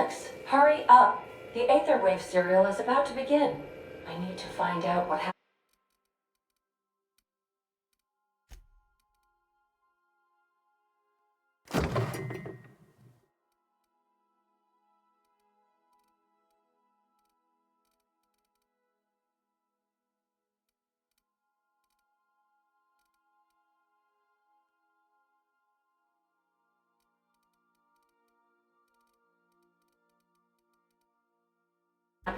Alex, hurry up. The Aetherwave serial is about to begin. I need to find out what happened.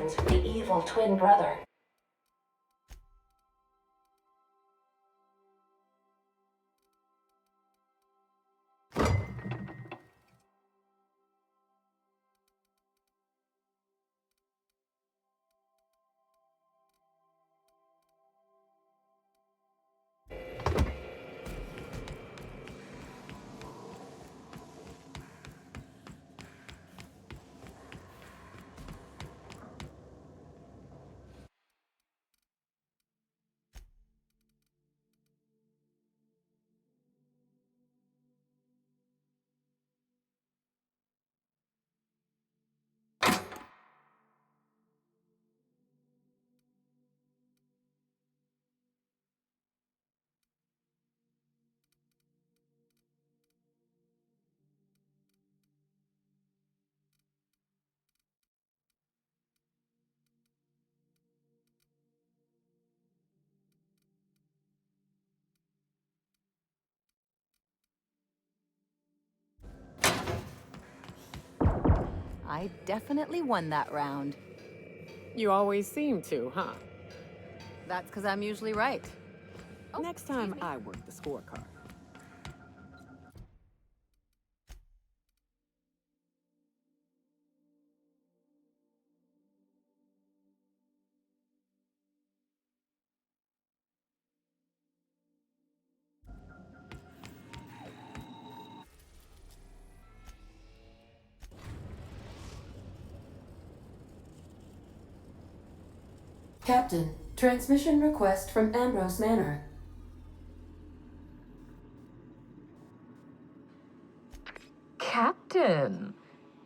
To the evil twin brother. I definitely won that round. You always seem to, huh? That's because I'm usually right. Oh, Next time, I work the scorecard. Captain, transmission request from Ambrose Manor. Captain!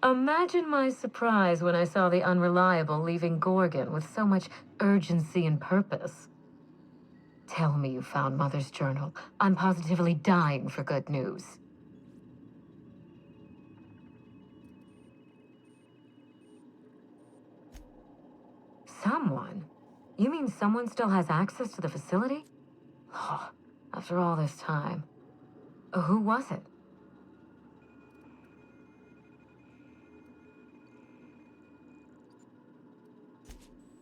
Imagine my surprise when I saw the Unreliable leaving Gorgon with so much urgency and purpose. Tell me you found Mother's journal. I'm positively dying for good news. Someone? You mean someone still has access to the facility? Oh, after all this time. Who was it?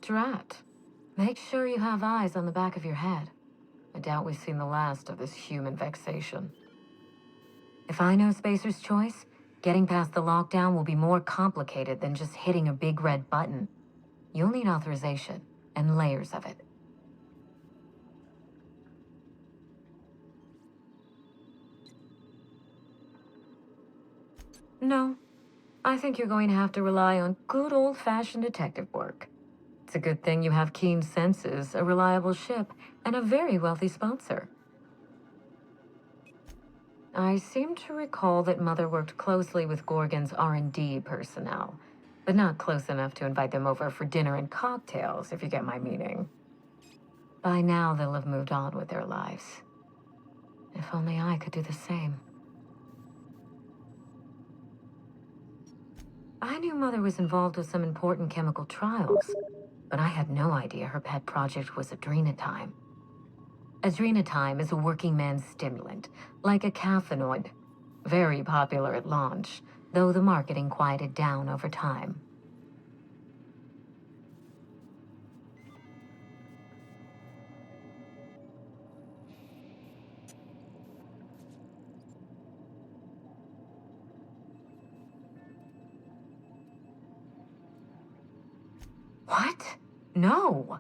Drat. Make sure you have eyes on the back of your head. I doubt we've seen the last of this human vexation. If I know Spacer's Choice, getting past the lockdown will be more complicated than just hitting a big red button. You'll need authorization, and layers of it. No. I think you're going to have to rely on good old-fashioned detective work. It's a good thing you have keen senses, a reliable ship, and a very wealthy sponsor. I seem to recall that Mother worked closely with Gorgon's R&D personnel, but not close enough to invite them over for dinner and cocktails, if you get my meaning. By now, they'll have moved on with their lives. If only I could do the same. I knew Mother was involved with some important chemical trials, but I had no idea her pet project was adrenatime. Adrenatime is a working man's stimulant, like a caffeinoid. Very popular at launch, though the marketing quieted down over time. What? No.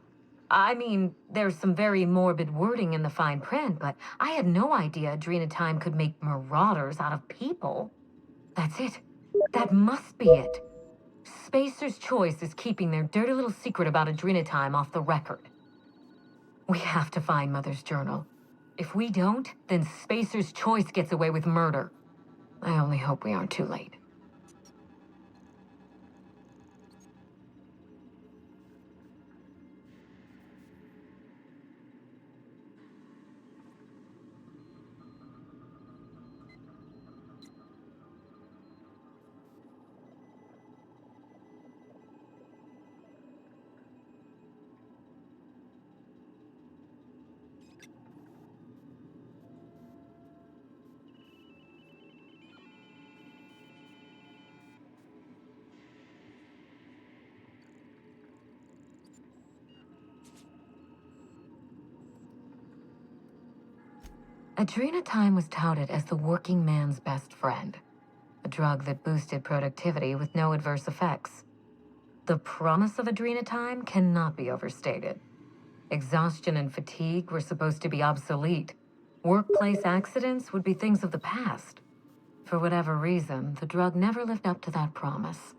I mean, there's some very morbid wording in the fine print, but I had no idea adrenatime could make marauders out of people. That's it. That must be it. Spacer's Choice is keeping their dirty little secret about adrenatime off the record. We have to find Mother's journal. If we don't, then Spacer's Choice gets away with murder. I only hope we aren't too late. Adrenatime was touted as the working man's best friend, a drug that boosted productivity with no adverse effects. The promise of adrenatime cannot be overstated. Exhaustion and fatigue were supposed to be obsolete. Workplace accidents would be things of the past. For whatever reason, the drug never lived up to that promise.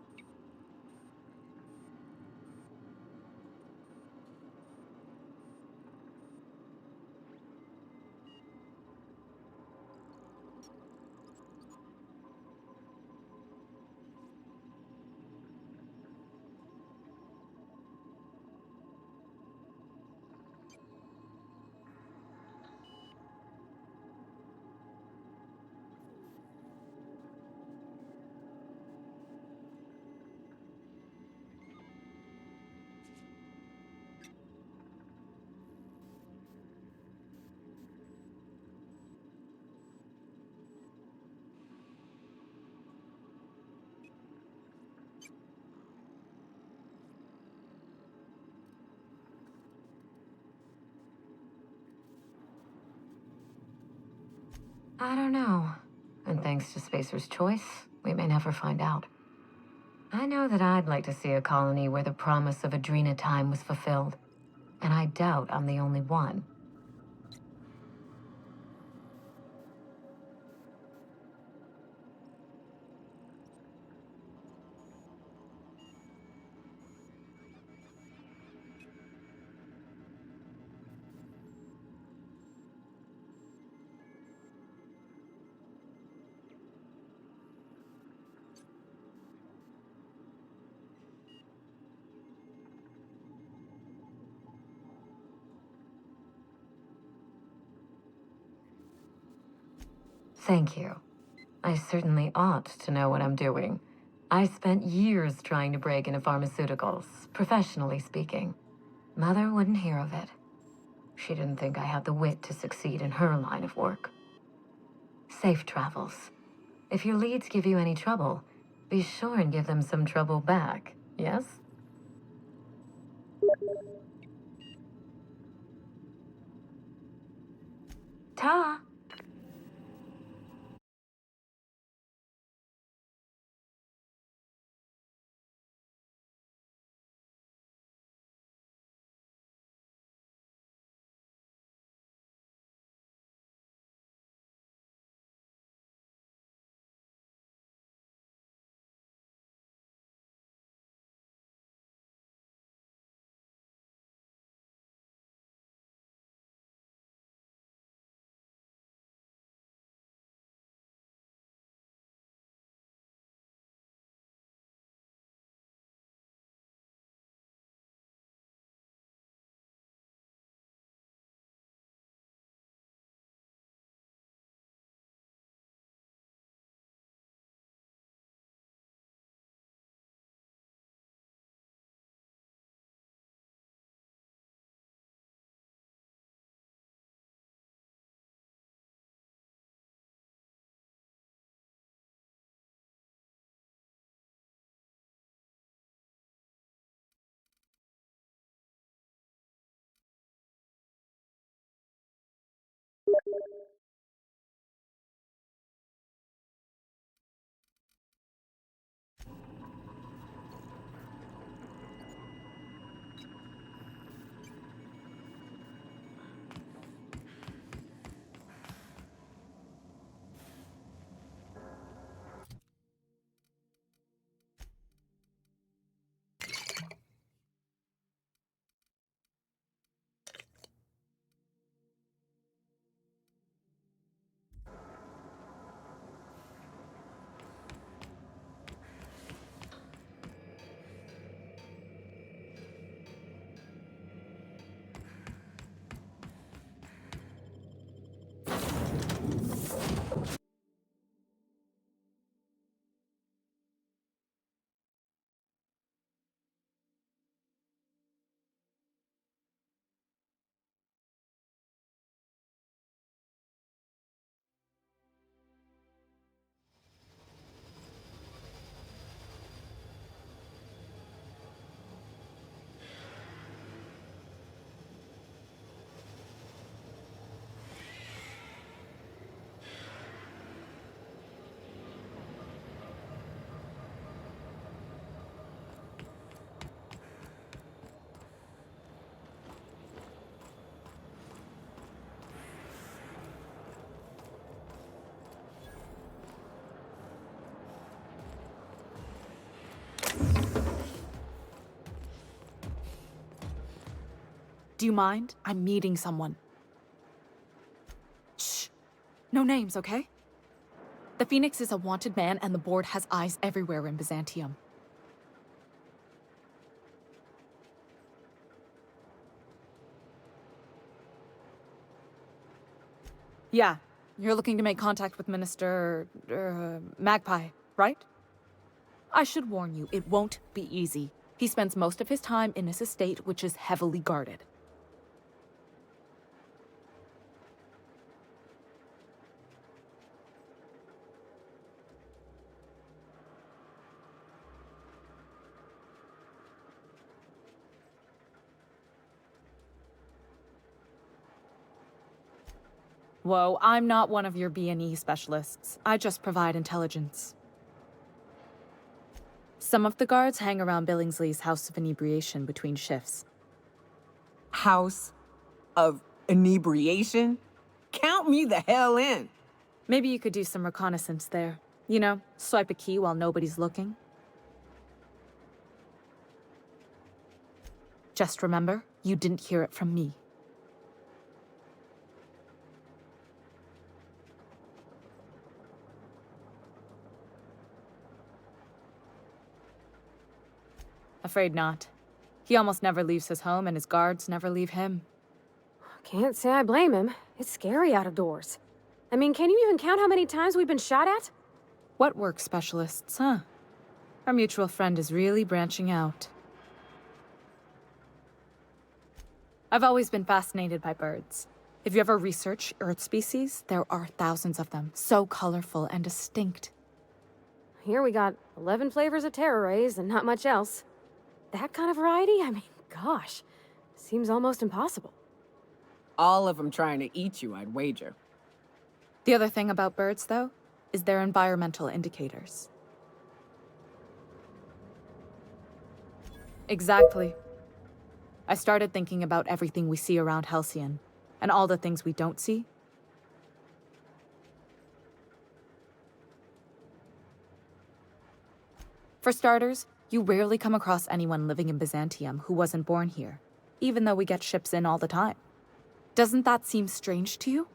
I don't know. And thanks to Spacer's choice, we may never find out. I know that I'd like to see a colony where the promise of adrenatime was fulfilled. And I doubt I'm the only one. Thank you. I certainly ought to know what I'm doing. I spent years trying to break into pharmaceuticals, professionally speaking. Mother wouldn't hear of it. She didn't think I had the wit to succeed in her line of work. Safe travels. If your leads give you any trouble, be sure and give them some trouble back, yes? Ta! Do you mind? I'm meeting someone. Shh. No names, okay? The Phoenix is a wanted man, and the board has eyes everywhere in Byzantium. Yeah, you're looking to make contact with Minister... Magpie, right? I should warn you, it won't be easy. He spends most of his time in his estate, which is heavily guarded. Whoa, I'm not one of your B&E specialists. I just provide intelligence. Some of the guards hang around Billingsley's House of Inebriation between shifts. House of Inebriation? Count me the hell in. Maybe you could do some reconnaissance there. You know, swipe a key while nobody's looking. Just remember, you didn't hear it from me. Afraid not. He almost never leaves his home, and his guards never leave him. Can't say I blame him. It's scary out of doors. I mean, can you even count how many times we've been shot at? What work specialists, huh? Our mutual friend is really branching out. I've always been fascinated by birds. If you ever research Earth species, there are thousands of them, so colorful and distinct. Here we got 11 flavors of terror rays and not much else. That kind of variety? I mean, gosh, seems almost impossible. All of them trying to eat you, I'd wager. The other thing about birds, though, is their environmental indicators. Exactly. I started thinking about everything we see around Halcyon, and all the things we don't see. For starters, you rarely come across anyone living in Byzantium who wasn't born here, even though we get ships in all the time. Doesn't that seem strange to you?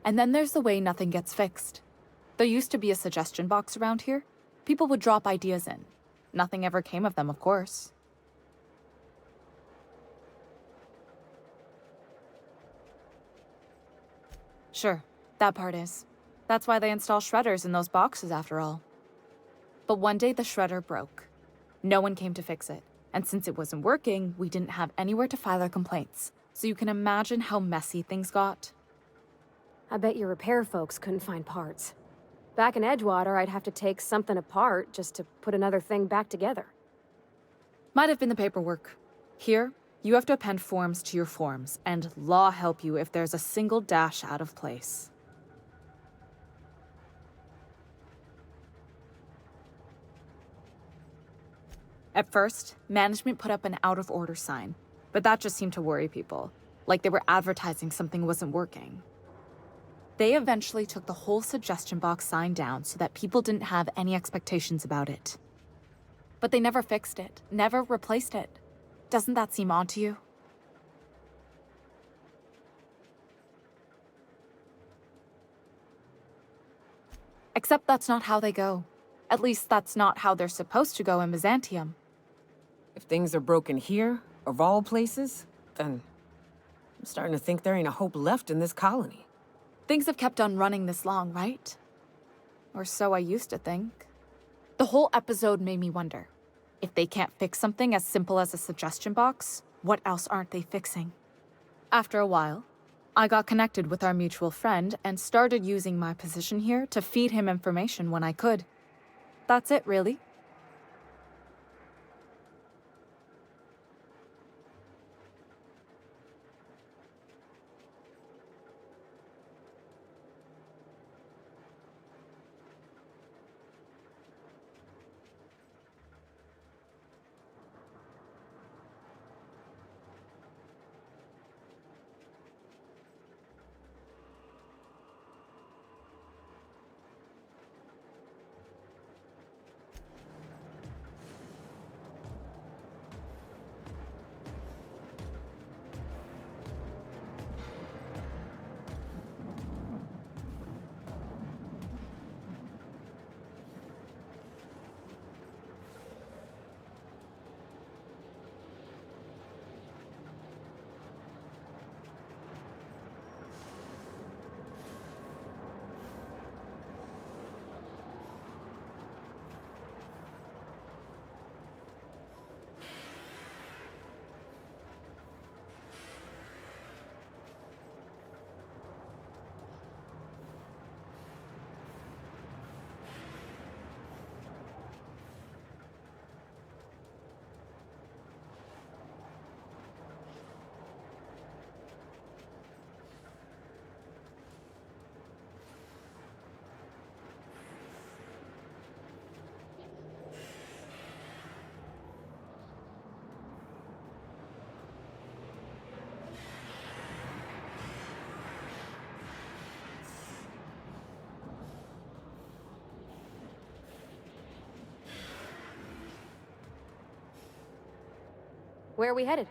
And then there's the way nothing gets fixed. There used to be a suggestion box around here. People would drop ideas in. Nothing ever came of them, of course. Sure, that part is. That's why they install shredders in those boxes, after all. But one day the shredder broke. No one came to fix it. And since it wasn't working, we didn't have anywhere to file our complaints. So you can imagine how messy things got. I bet your repair folks couldn't find parts. Back in Edgewater, I'd have to take something apart just to put another thing back together. Might have been the paperwork. Here, you have to append forms to your forms, and law help you if there's a single dash out of place. At first, management put up an out-of-order sign, but that just seemed to worry people, like they were advertising something wasn't working. They eventually took the whole suggestion box sign down so that people didn't have any expectations about it. But they never fixed it, never replaced it. Doesn't that seem odd to you? Except that's not how they go. At least that's not how they're supposed to go in Byzantium. If things are broken here, of all places, then I'm starting to think there ain't a hope left in this colony. Things have kept on running this long, right? Or so I used to think. The whole episode made me wonder, if they can't fix something as simple as a suggestion box, what else aren't they fixing? After a while, I got connected with our mutual friend and started using my position here to feed him information when I could. That's it, really. Where are we headed?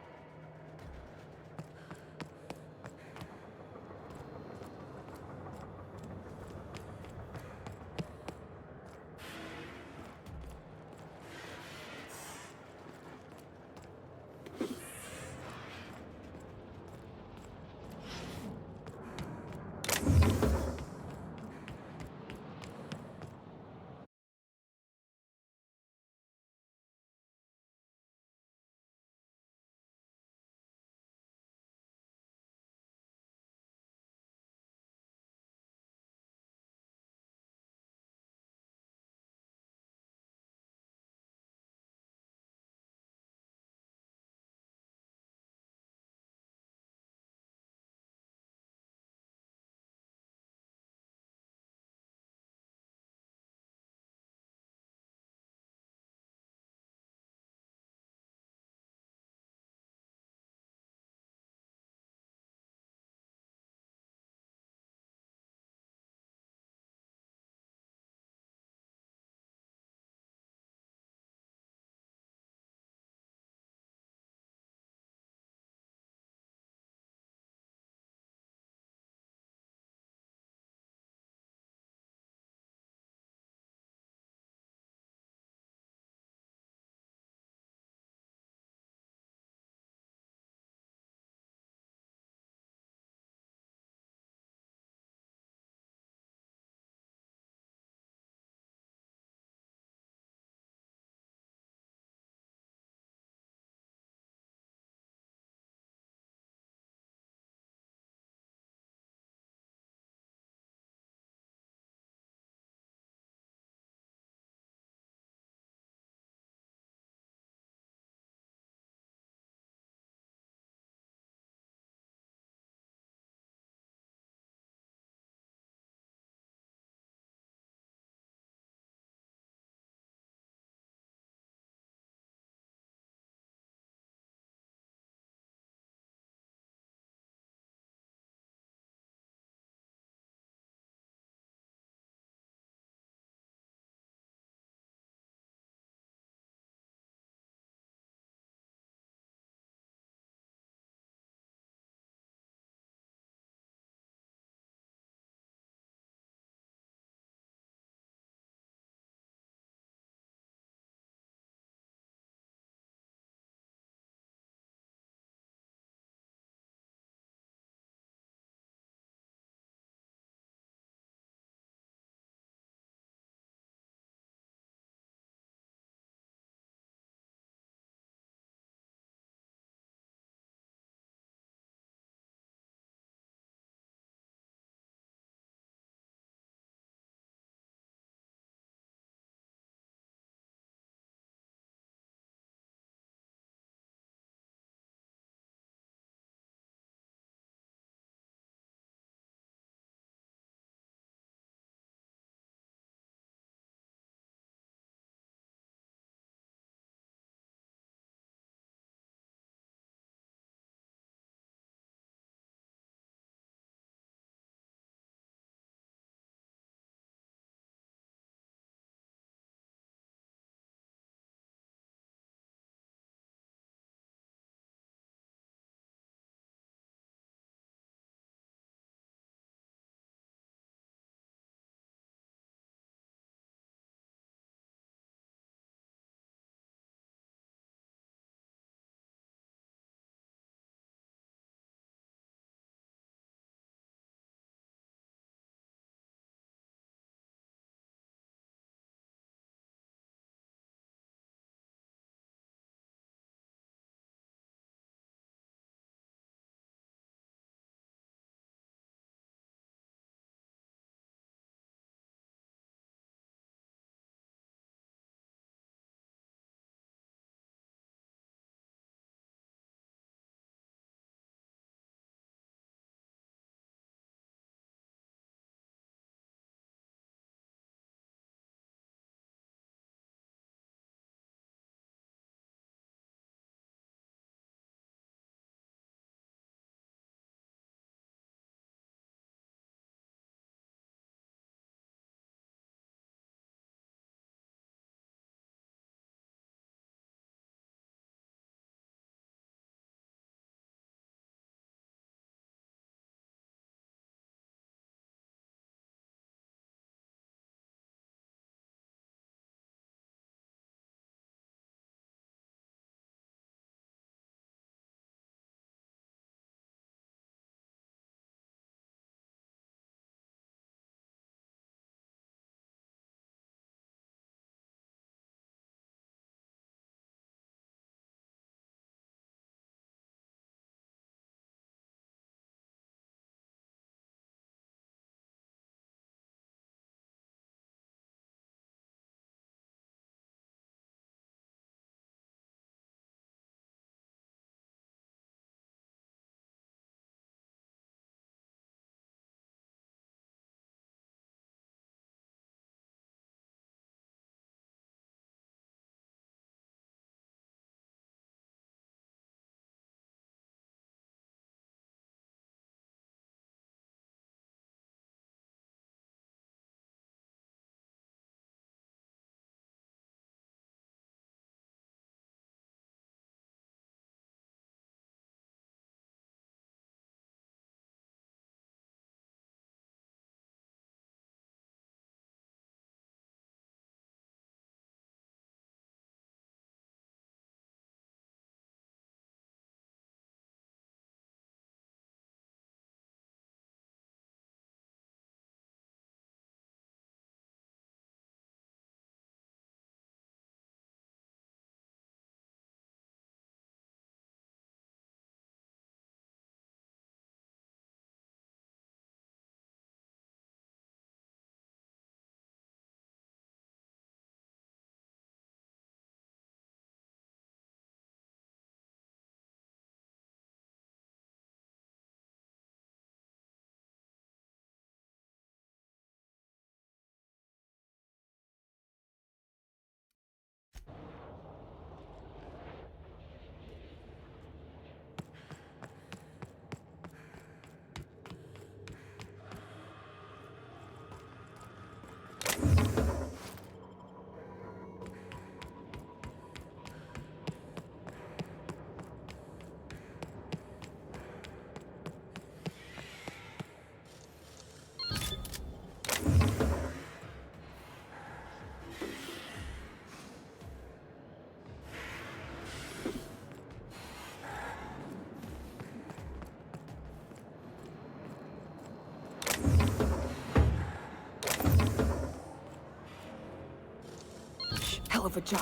of a job.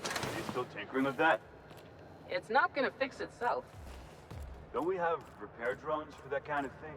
Are you still tinkering with that? It's not gonna fix itself. Don't we have repair drones for that kind of thing?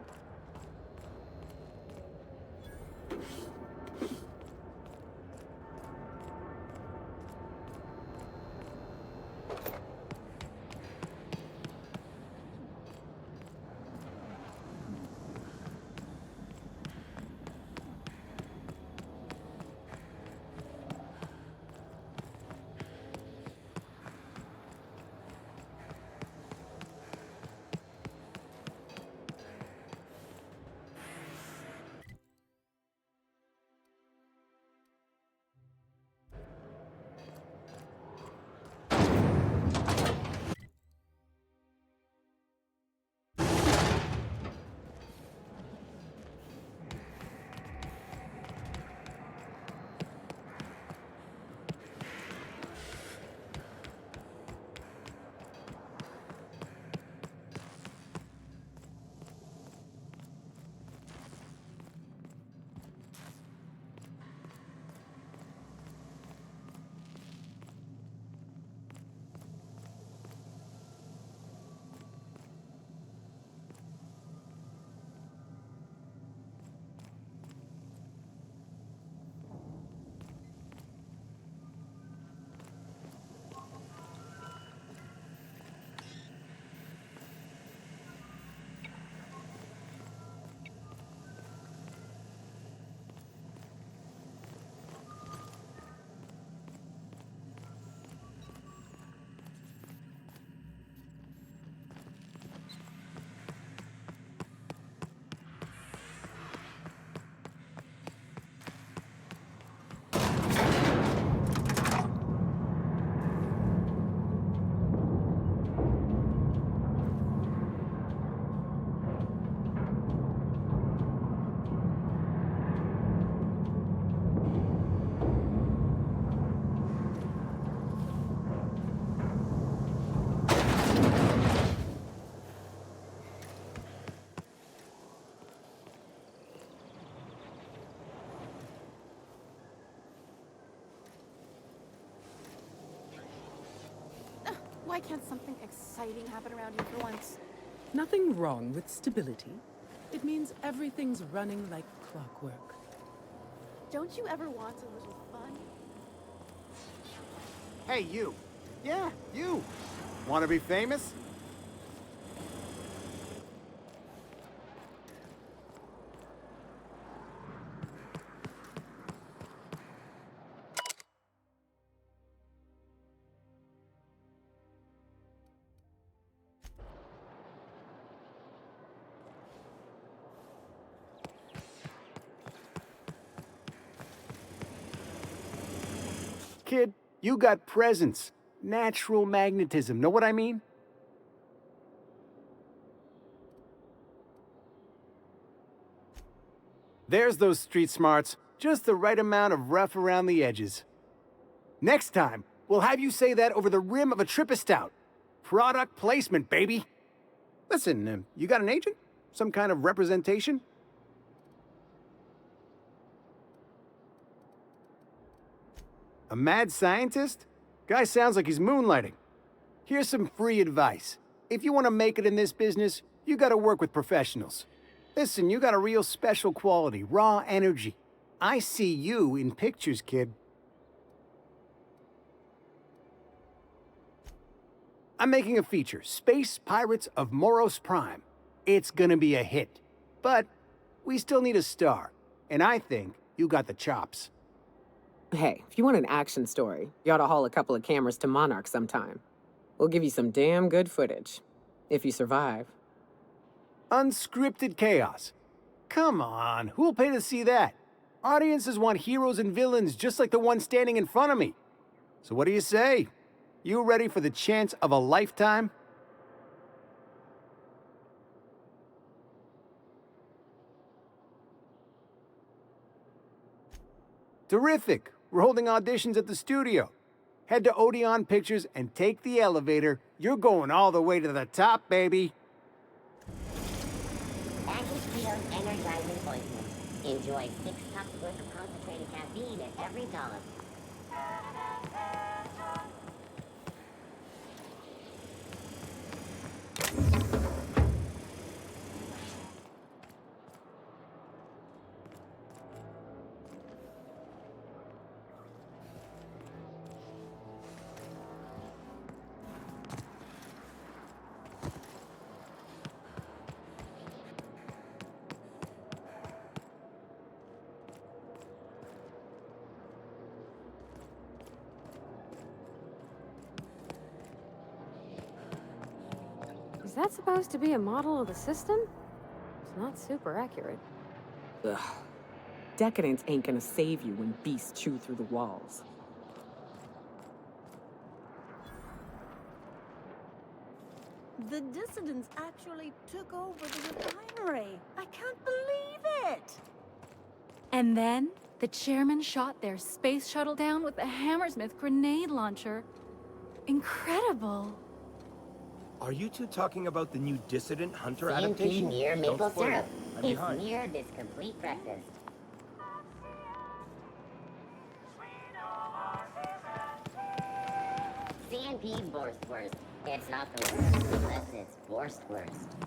Why can't something exciting happen around here for once? Nothing wrong with stability. It means everything's running like clockwork. Don't you ever want a little fun? Hey, you. Yeah, you. Want to be famous? Kid, you got presence. Natural magnetism, know what I mean? There's those street smarts. Just the right amount of rough around the edges. Next time, we'll have you say that over the rim of a Trippistout. Product placement, baby. Listen, you got an agent? Some kind of representation? A mad scientist? Guy sounds like he's moonlighting. Here's some free advice. If you want to make it in this business, you gotta work with professionals. Listen, you got a real special quality, raw energy. I see you in pictures, kid. I'm making a feature, Space Pirates of Moros Prime. It's gonna be a hit. But we still need a star, and I think you got the chops. Hey, if you want an action story, you ought to haul a couple of cameras to Monarch sometime. We'll give you some damn good footage. If you survive. Unscripted chaos. Come on, who'll pay to see that? Audiences want heroes and villains just like the one standing in front of me. So what do you say? You ready for the chance of a lifetime? Terrific. We're holding auditions at the studio. Head to Odeon Pictures and take the elevator. You're going all the way to the top, baby. Package Keto energizing ointment. Enjoy 6 cups worth of concentrated caffeine at every dollop. Is that supposed to be a model of the system? It's not super accurate. Ugh. Decadence ain't gonna save you when beasts chew through the walls. The dissidents actually took over the refinery. I can't believe it! And then the chairman shot their space shuttle down with a Hammersmith grenade launcher. Incredible. Are you two talking about the new Dissident Hunter CNP adaptation? near maple Don't spoil syrup. it. I'm It's behind. near this complete breakfast. CNP Borstwurst. It's not the worst unless it's Borstwurst.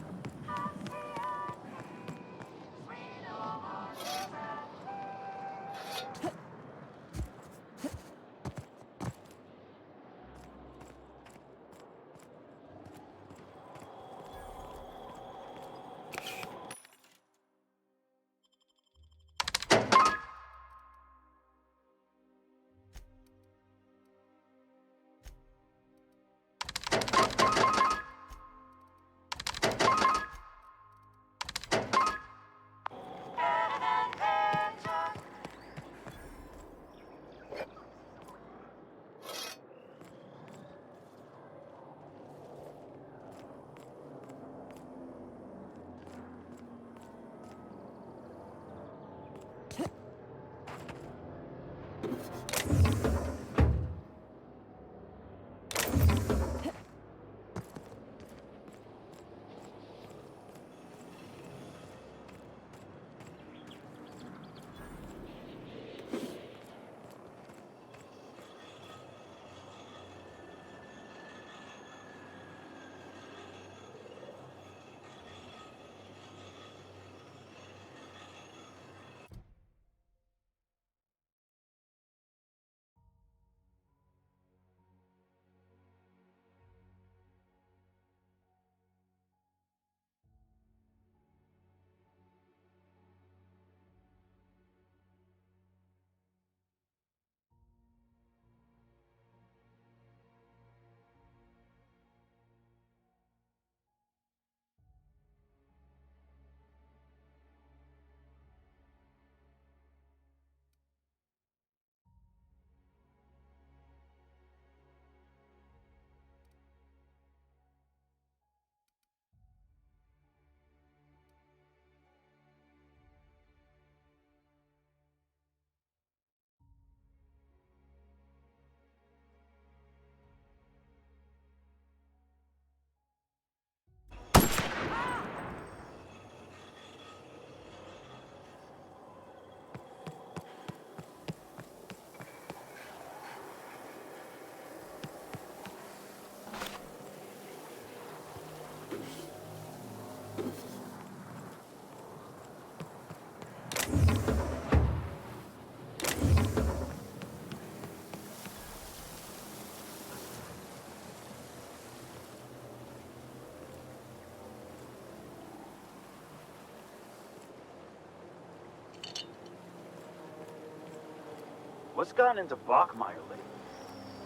What's gotten into Bachmeyer lately?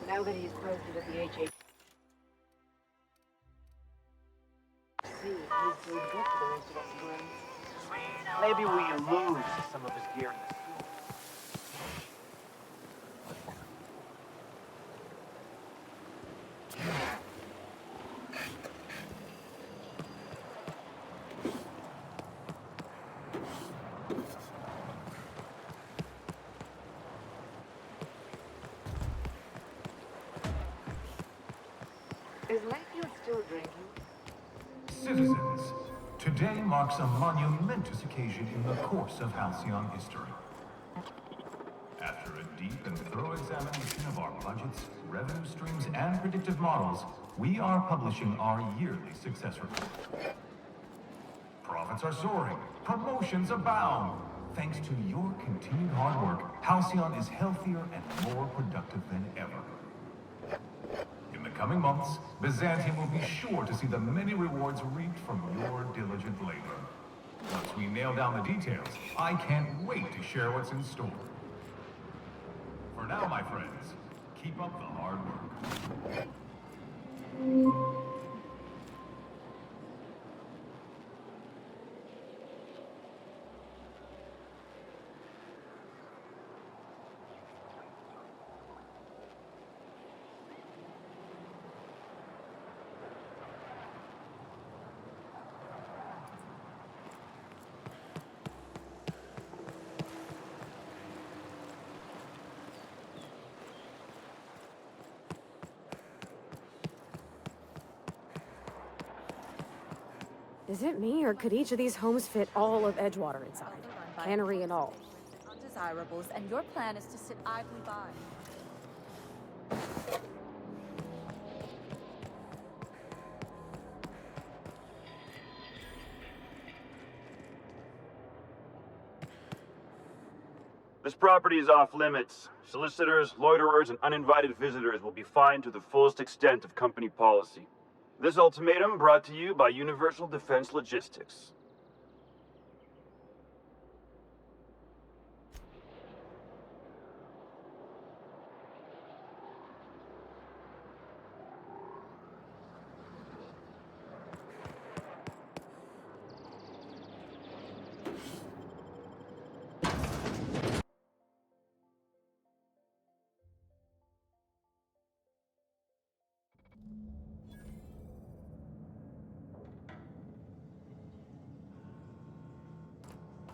Now that he's posted at the HA. See, he's doing good for the rest of us friends. Maybe we lose some of his gear in the field. Today marks a monumentous occasion in the course of Halcyon history. After a deep and thorough examination of our budgets, revenue streams, and predictive models, we are publishing our yearly success report. Profits are soaring, promotions abound. Thanks to your continued hard work, Halcyon is healthier and more productive than ever. In the coming months, Byzantium will be sure to see the many rewards reaped from your diligent labor. Once we nail down the details, I can't wait to share what's in store. For now, my friends, keep up the hard work. Is it me, or could each of these homes fit all of Edgewater inside? Cannery and all. Undesirables, and your plan is to sit idly by. This property is off limits. Solicitors, loiterers, and uninvited visitors will be fined to the fullest extent of company policy. This ultimatum brought to you by Universal Defense Logistics.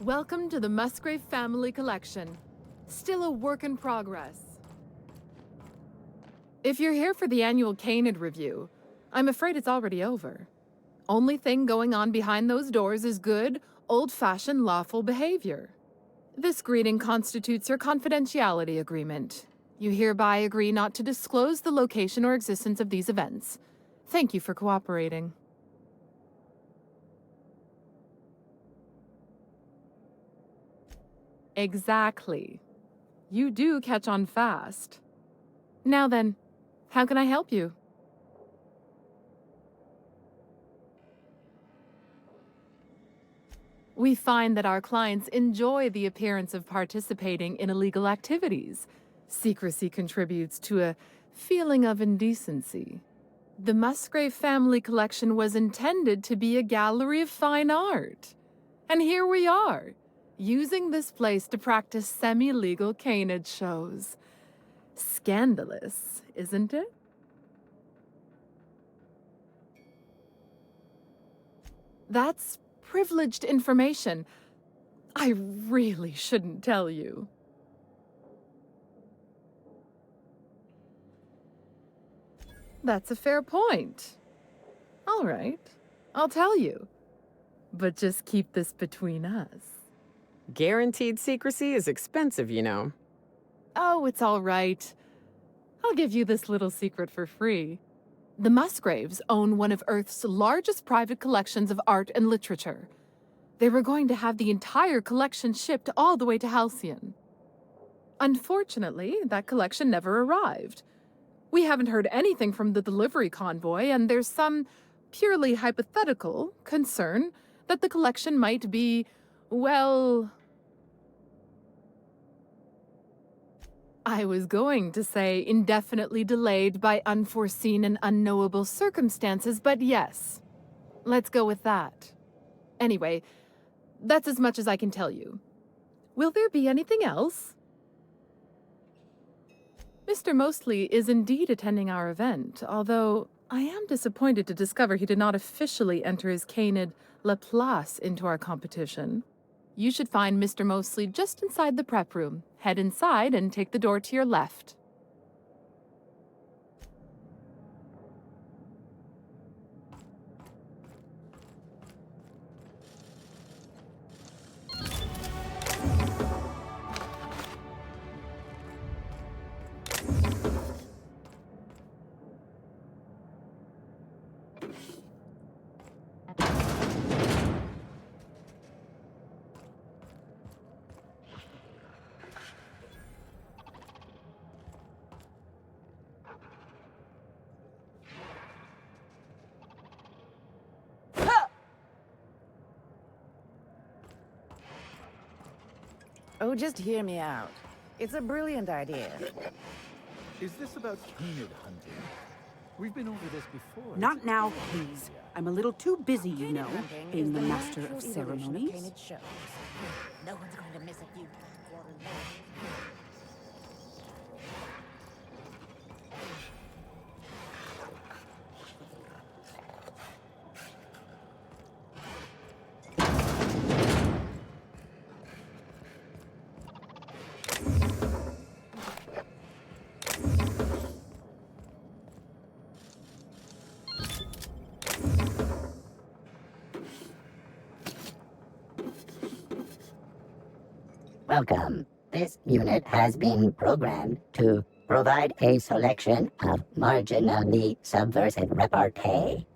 Welcome to the Musgrave Family Collection. Still a work in progress. If you're here for the annual Canid review, I'm afraid it's already over. Only thing going on behind those doors is good, old-fashioned lawful behavior. This greeting constitutes your confidentiality agreement. You hereby agree not to disclose the location or existence of these events. Thank you for cooperating. Exactly. You do catch on fast. Now then, how can I help you? We find that our clients enjoy the appearance of participating in illegal activities. Secrecy contributes to a feeling of indecency. The Musgrave Family Collection was intended to be a gallery of fine art. And here we are, using this place to practice semi-legal canid shows. Scandalous, isn't it? That's privileged information. I really shouldn't tell you. That's a fair point. All right, I'll tell you. But just keep this between us. Guaranteed secrecy is expensive, you know. Oh, it's all right. I'll give you this little secret for free. The Musgraves own one of Earth's largest private collections of art and literature. They were going to have the entire collection shipped all the way to Halcyon. Unfortunately, that collection never arrived. We haven't heard anything from the delivery convoy, and there's some purely hypothetical concern that the collection might be, well, I was going to say indefinitely delayed by unforeseen and unknowable circumstances, but yes, let's go with that. Anyway, that's as much as I can tell you. Will there be anything else? Mr. Mostly is indeed attending our event, although I am disappointed to discover he did not officially enter his canid La Place into our competition. You should find Mr. Mostly just inside the prep room. Head inside and take the door to your left. Oh, just hear me out. It's a brilliant idea. Is this about canid hunting? We've been over this before. Not now, please. I'm a little too busy, you know, Hunting being is the master natural of evolution ceremonies. canid shows. No one's going to miss a few quarter left. Welcome. This unit has been programmed to provide a selection of marginally subversive repartee.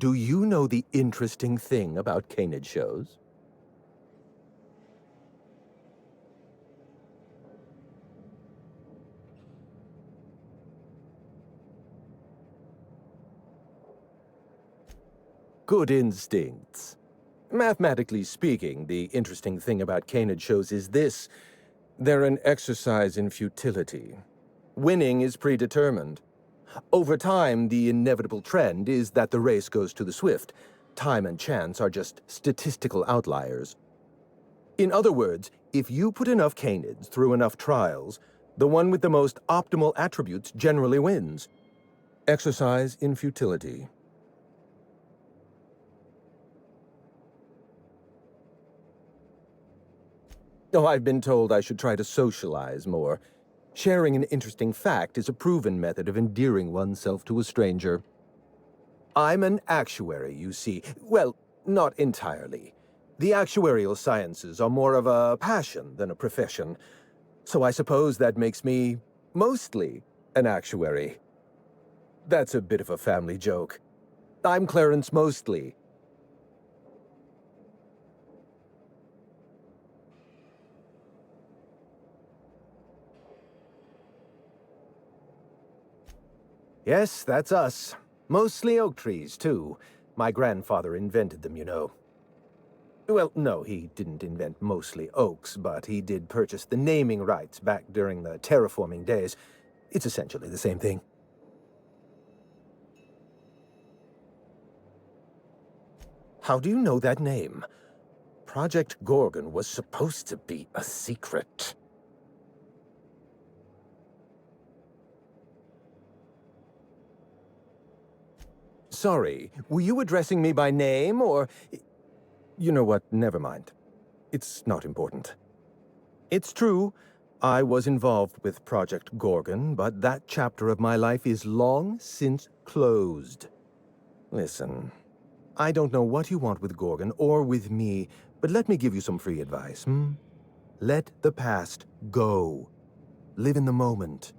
Do you know the interesting thing about canid shows? Good instincts. Mathematically speaking, the interesting thing about canid shows is this. They're an exercise in futility. Winning is predetermined. Over time, the inevitable trend is that the race goes to the swift. Time and chance are just statistical outliers. In other words, if you put enough canids through enough trials, the one with the most optimal attributes generally wins. Exercise in futility. Oh, I've been told I should try to socialize more. Sharing an interesting fact is a proven method of endearing oneself to a stranger. I'm an actuary, you see. Well, not entirely. The actuarial sciences are more of a passion than a profession. So I suppose that makes me mostly an actuary. That's a bit of a family joke. I'm Clarence Mostly. Yes, that's us. Mostly oak trees, too. My grandfather invented them, you know. Well, no, he didn't invent mostly oaks, but he did purchase the naming rights back during the terraforming days. It's essentially the same thing. How do you know that name? Project Gorgon was supposed to be a secret. Sorry, were you addressing me by name, or... You know what, never mind. It's not important. It's true, I was involved with Project Gorgon, but that chapter of my life is long since closed. Listen, I don't know what you want with Gorgon or with me, but let me give you some free advice, Let the past go. Live in the moment.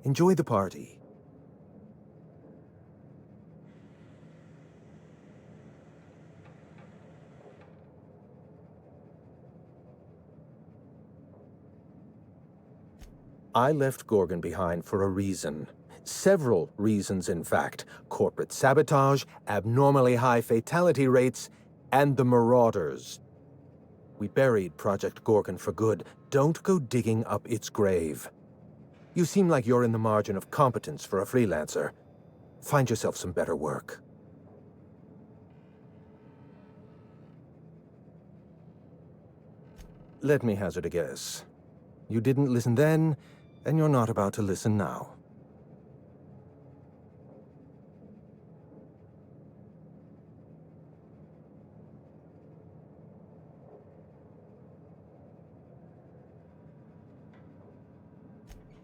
Enjoy the party. I left Gorgon behind for a reason. Several reasons, in fact. Corporate sabotage, abnormally high fatality rates, and the Marauders. We buried Project Gorgon for good. Don't go digging up its grave. You seem like you're in the margin of competence for a freelancer. Find yourself some better work. Let me hazard a guess. You didn't listen then, and you're not about to listen now.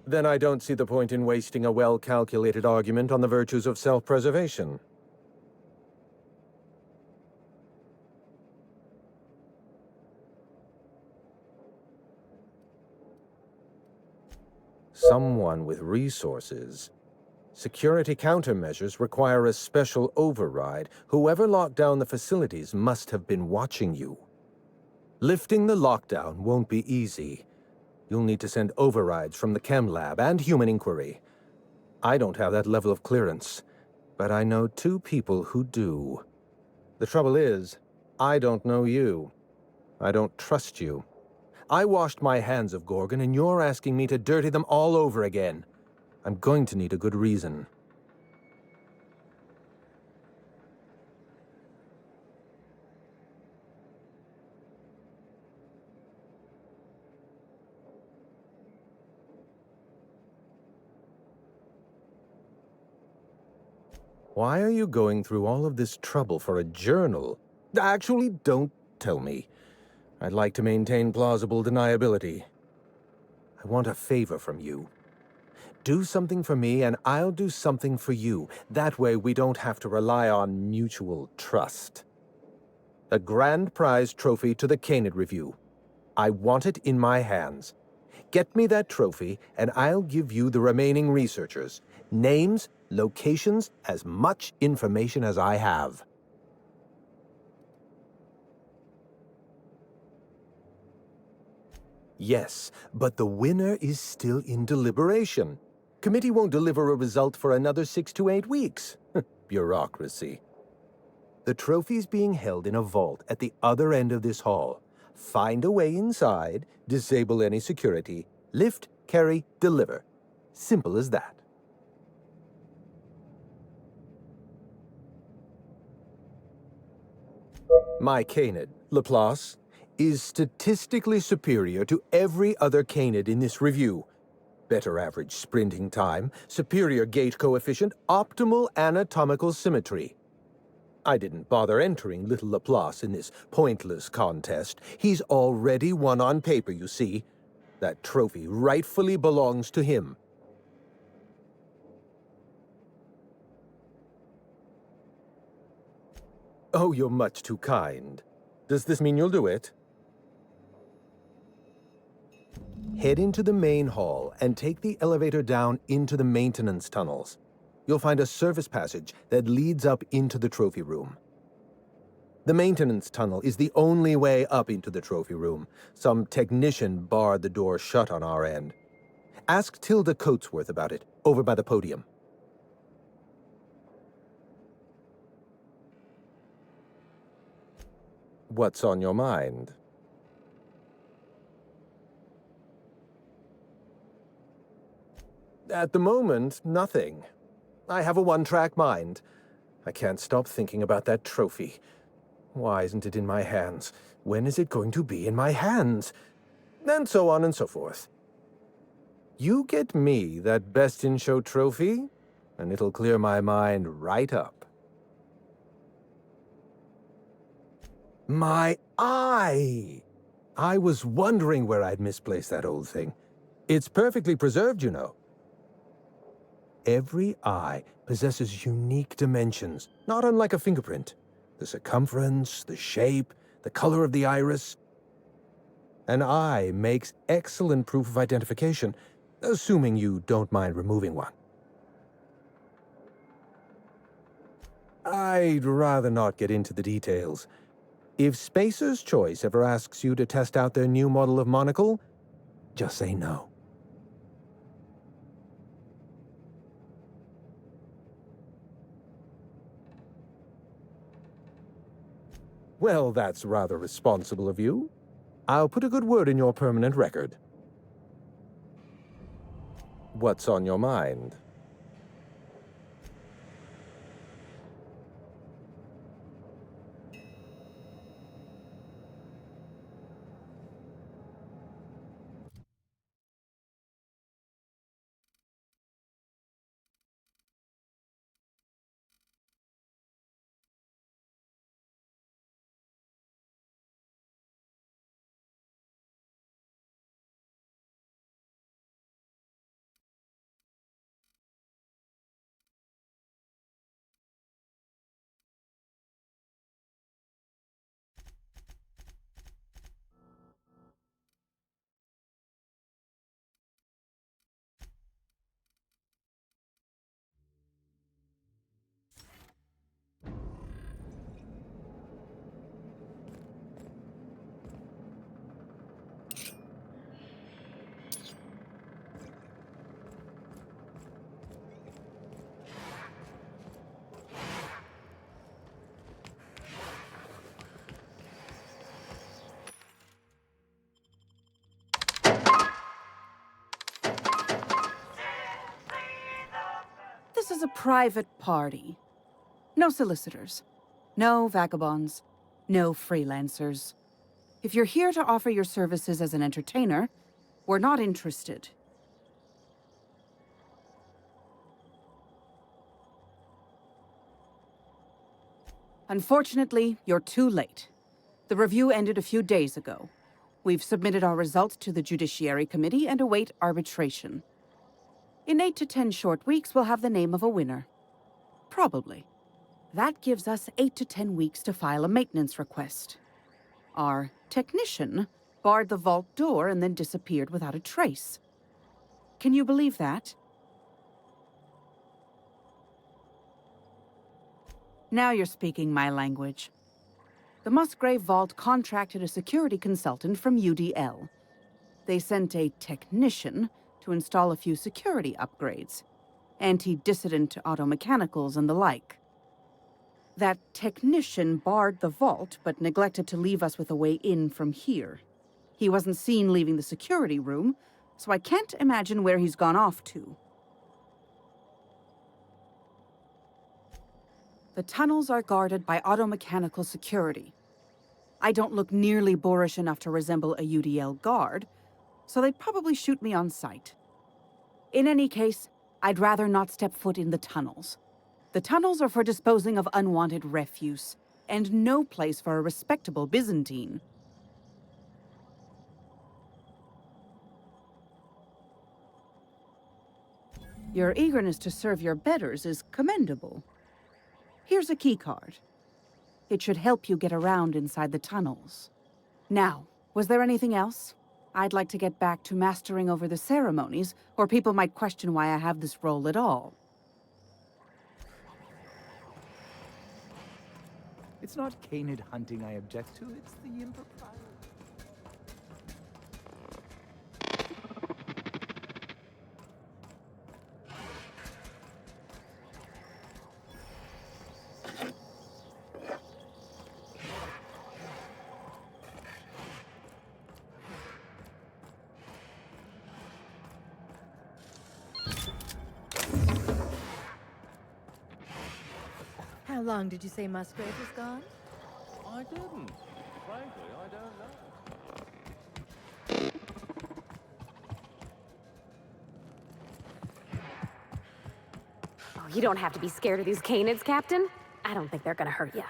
Then I don't see the point in wasting a well-calculated argument on the virtues of self-preservation. Someone with resources. Security countermeasures require a special override. Whoever locked down the facilities must have been watching you. Lifting the lockdown won't be easy. You'll need to send overrides from the chem lab and human inquiry. I don't have that level of clearance, but I know 2 people who do. The trouble is, I don't know you. I don't trust you. I washed my hands of Gorgon, and you're asking me to dirty them all over again. I'm going to need a good reason. Why are you going through all of this trouble for a journal? Actually, don't tell me. I'd like to maintain plausible deniability. I want a favor from you. Do something for me, and I'll do something for you. That way, we don't have to rely on mutual trust. A grand prize trophy to the Canid Review. I want it in my hands. Get me that trophy, and I'll give you the remaining researchers. Names, locations, as much information as I have. Yes, but the winner is still in deliberation. Committee won't deliver a result for another 6 to 8 weeks. Bureaucracy. The trophy's being held in a vault at the other end of this hall. Find a way inside, disable any security, lift, carry, deliver. Simple as that. My Canid, Laplace, is statistically superior to every other Canid in this review. Better average sprinting time, superior gait coefficient, optimal anatomical symmetry. I didn't bother entering little Laplace in this pointless contest. He's already won on paper, you see. That trophy rightfully belongs to him. Oh, you're much too kind. Does this mean you'll do it? Head into the main hall and take the elevator down into the maintenance tunnels. You'll find a service passage that leads up into the trophy room. The maintenance tunnel is the only way up into the trophy room. Some technician barred the door shut on our end. Ask Tilda Coatsworth about it, over by the podium. What's on your mind? At the moment, nothing. I have a one-track mind. I can't stop thinking about that trophy. Why isn't it in my hands? When is it going to be in my hands? And so on and so forth. You get me that Best in Show trophy, and it'll clear my mind right up. My eye! I was wondering where I'd misplaced that old thing. It's perfectly preserved, you know. Every eye possesses unique dimensions, not unlike a fingerprint. The circumference, the shape, the color of the iris. An eye makes excellent proof of identification, assuming you don't mind removing one. I'd rather not get into the details. If Spacer's Choice ever asks you to test out their new model of monocle, just say no. Well, that's rather responsible of you. I'll put a good word in your permanent record. What's on your mind? This is a private party. No solicitors. No vagabonds. No freelancers. If you're here to offer your services as an entertainer, we're not interested. Unfortunately, you're too late. The review ended a few days ago. We've submitted our results to the Judiciary Committee and await arbitration. In 8 to 10 short weeks, we'll have the name of a winner. Probably. That gives us 8 to 10 weeks to file a maintenance request. Our technician barred the vault door and then disappeared without a trace. Can you believe that? Now you're speaking my language. The Musgrave Vault contracted a security consultant from UDL. They sent a technician to install a few security upgrades, anti-dissident automechanicals and the like. That technician barred the vault, but neglected to leave us with a way in from here. He wasn't seen leaving the security room, so I can't imagine where he's gone off to. The tunnels are guarded by automechanical security. I don't look nearly boorish enough to resemble a UDL guard, so they'd probably shoot me on sight. In any case, I'd rather not step foot in the tunnels. The tunnels are for disposing of unwanted refuse, and no place for a respectable Byzantine. Your eagerness to serve your betters is commendable. Here's a keycard. It should help you get around inside the tunnels. Now, was there anything else? I'd like to get back to mastering over the ceremonies, or people might question why I have this role at all. It's not canid hunting I object to, it's the impropriety. How long did you say Musgrave was gone? I didn't. Frankly, I don't know. Oh, you don't have to be scared of these canids, Captain. I don't think they're gonna hurt you.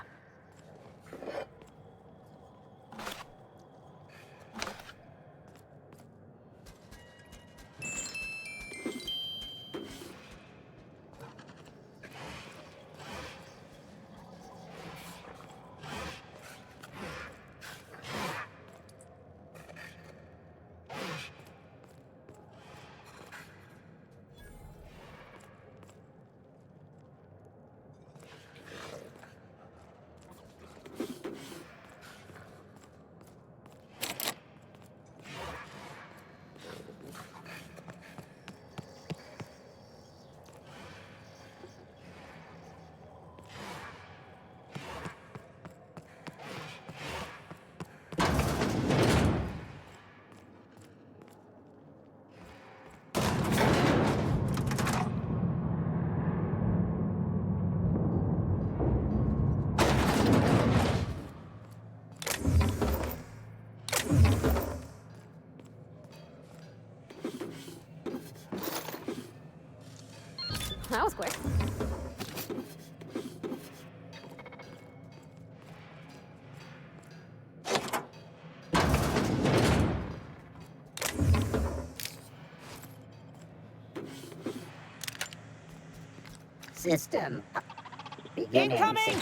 That was quick. System beginning. Incoming!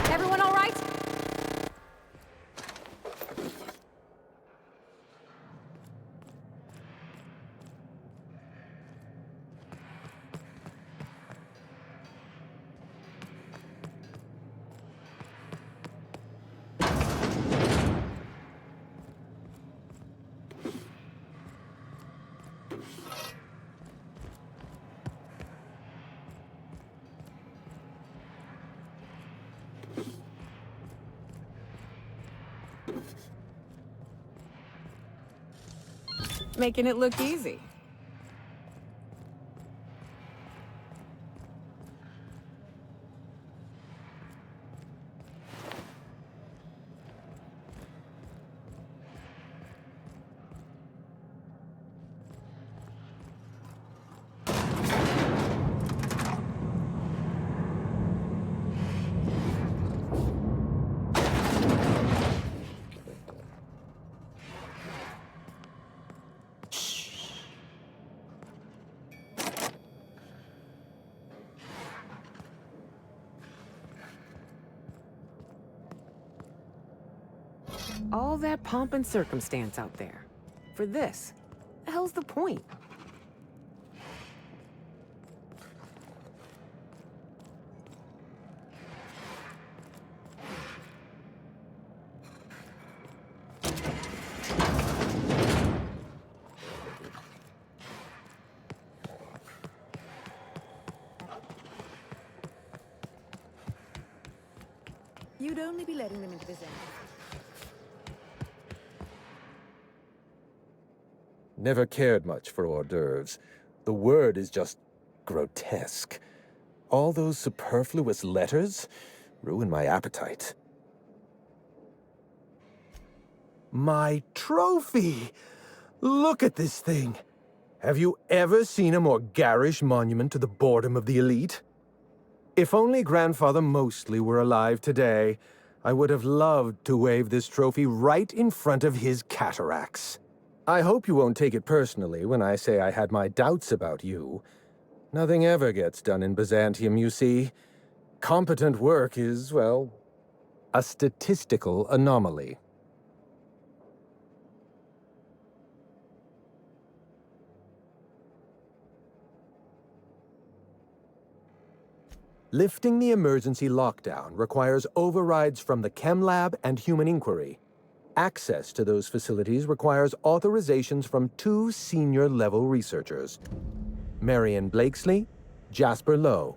Everyone all right? Making it look easy. All that pomp and circumstance out there. For this. The hell's the point? You'd only be letting them into this end. Never cared much for hors d'oeuvres. The word is just grotesque. All those superfluous letters ruin my appetite. My trophy! Look at this thing! Have you ever seen a more garish monument to the boredom of the elite? If only Grandfather Mostly were alive today, I would have loved to wave this trophy right in front of his cataracts. I hope you won't take it personally when I say I had my doubts about you. Nothing ever gets done in Byzantium, you see. Competent work is, well, a statistical anomaly. Lifting the emergency lockdown requires overrides from the Chem Lab and Human Inquiry. Access to those facilities requires authorizations from 2 senior-level researchers, Marion Blakesley, Jasper Lowe.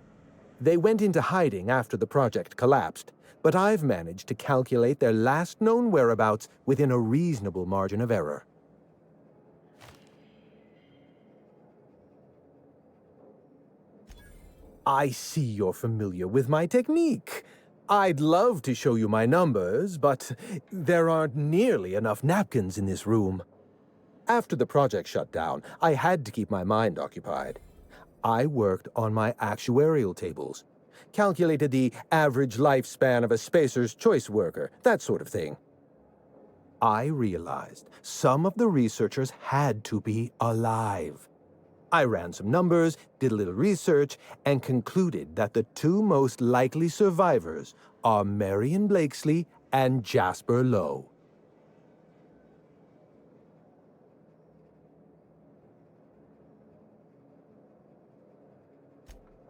They went into hiding after the project collapsed, but I've managed to calculate their last known whereabouts within a reasonable margin of error. I see you're familiar with my technique. I'd love to show you my numbers, but there aren't nearly enough napkins in this room. After the project shut down, I had to keep my mind occupied. I worked on my actuarial tables, calculated the average lifespan of a Spacer's Choice worker, that sort of thing. I realized some of the researchers had to be alive. I ran some numbers, did a little research, and concluded that the 2 most likely survivors are Marion Blakesley and Jasper Lowe.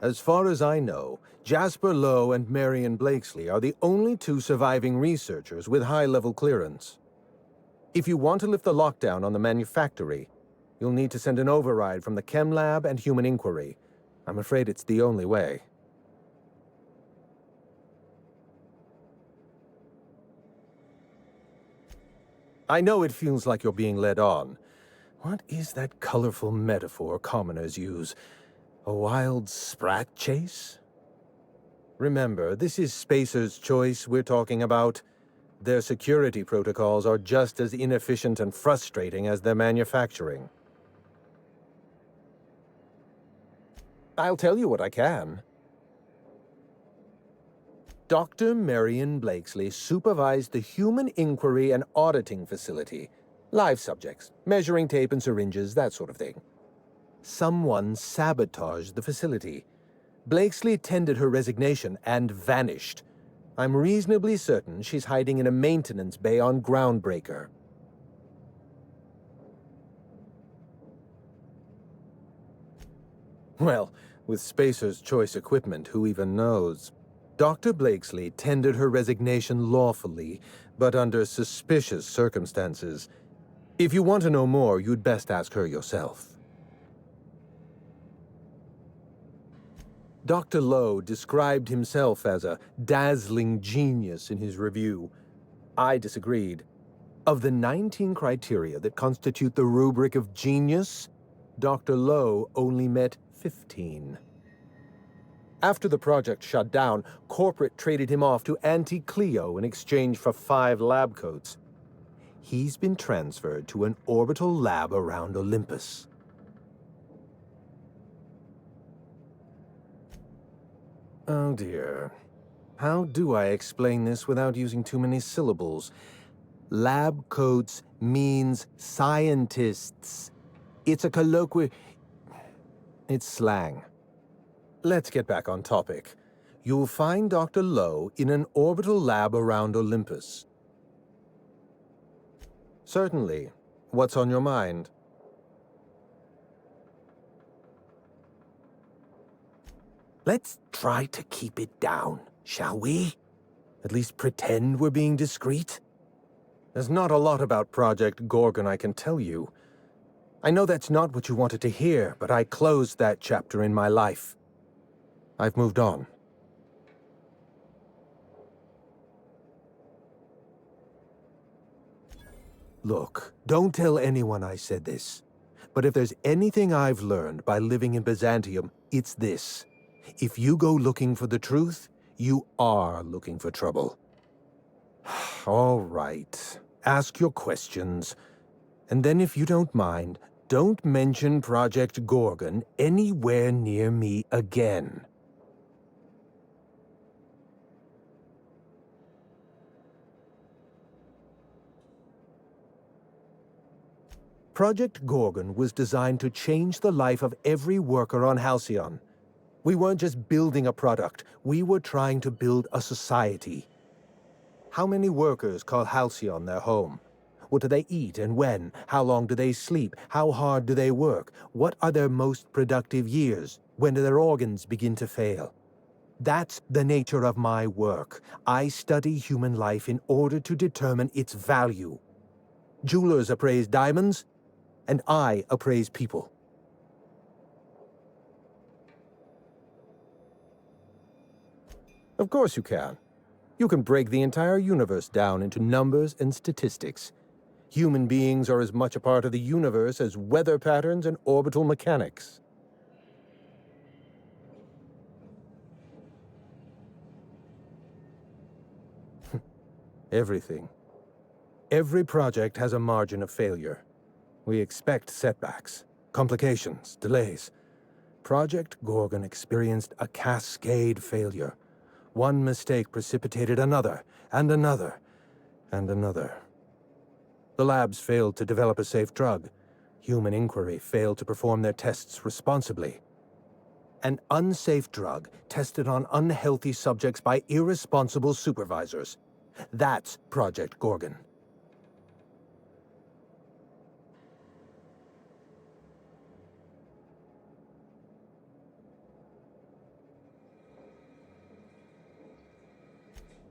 As far as I know, Jasper Lowe and Marion Blakesley are the only 2 surviving researchers with high-level clearance. If you want to lift the lockdown on the manufactory, you'll need to send an override from the Chem Lab and Human Inquiry. I'm afraid it's the only way. I know it feels like you're being led on. What is that colorful metaphor commoners use? A wild sprat chase? Remember, this is Spacer's Choice we're talking about. Their security protocols are just as inefficient and frustrating as their manufacturing. I'll tell you what I can. Dr. Marion Blakesley supervised the Human Inquiry and Auditing Facility. Live subjects, measuring tape and syringes, that sort of thing. Someone sabotaged the facility. Blakesley tendered her resignation and vanished. I'm reasonably certain she's hiding in a maintenance bay on Groundbreaker. Well, with Spacer's Choice equipment, who even knows? Dr. Blakesley tendered her resignation lawfully, but under suspicious circumstances. If you want to know more, you'd best ask her yourself. Dr. Lowe described himself as a dazzling genius in his review. I disagreed. Of the 19 criteria that constitute the rubric of genius, Dr. Lowe only met 15. After the project shut down, corporate traded him off to Anti-Cleo in exchange for 5 lab coats. He's been transferred to an orbital lab around Olympus. Oh dear. How do I explain this without using too many syllables? Lab coats means scientists. It's a colloquial... It's slang. Let's get back on topic. You'll find Dr. Lowe in an orbital lab around Olympus. Certainly. What's on your mind? Let's try to keep it down, shall we? At least pretend we're being discreet? There's not a lot about Project Gorgon I can tell you. I know that's not what you wanted to hear, but I closed that chapter in my life. I've moved on. Look, don't tell anyone I said this. But if there's anything I've learned by living in Byzantium, it's this. If you go looking for the truth, you are looking for trouble. All right. Ask your questions. And then if you don't mind, don't mention Project Gorgon anywhere near me again. Project Gorgon was designed to change the life of every worker on Halcyon. We weren't just building a product, we were trying to build a society. How many workers call Halcyon their home? What do they eat and when? How long do they sleep? How hard do they work? What are their most productive years? When do their organs begin to fail? That's the nature of my work. I study human life in order to determine its value. Jewelers appraise diamonds, and I appraise people. Of course you can. You can break the entire universe down into numbers and statistics. Human beings are as much a part of the universe as weather patterns and orbital mechanics. Everything. Every project has a margin of failure. We expect setbacks, complications, delays. Project Gorgon experienced a cascade failure. One mistake precipitated another, and another, and another. The labs failed to develop a safe drug. Human Inquiry failed to perform their tests responsibly. An unsafe drug tested on unhealthy subjects by irresponsible supervisors. That's Project Gorgon.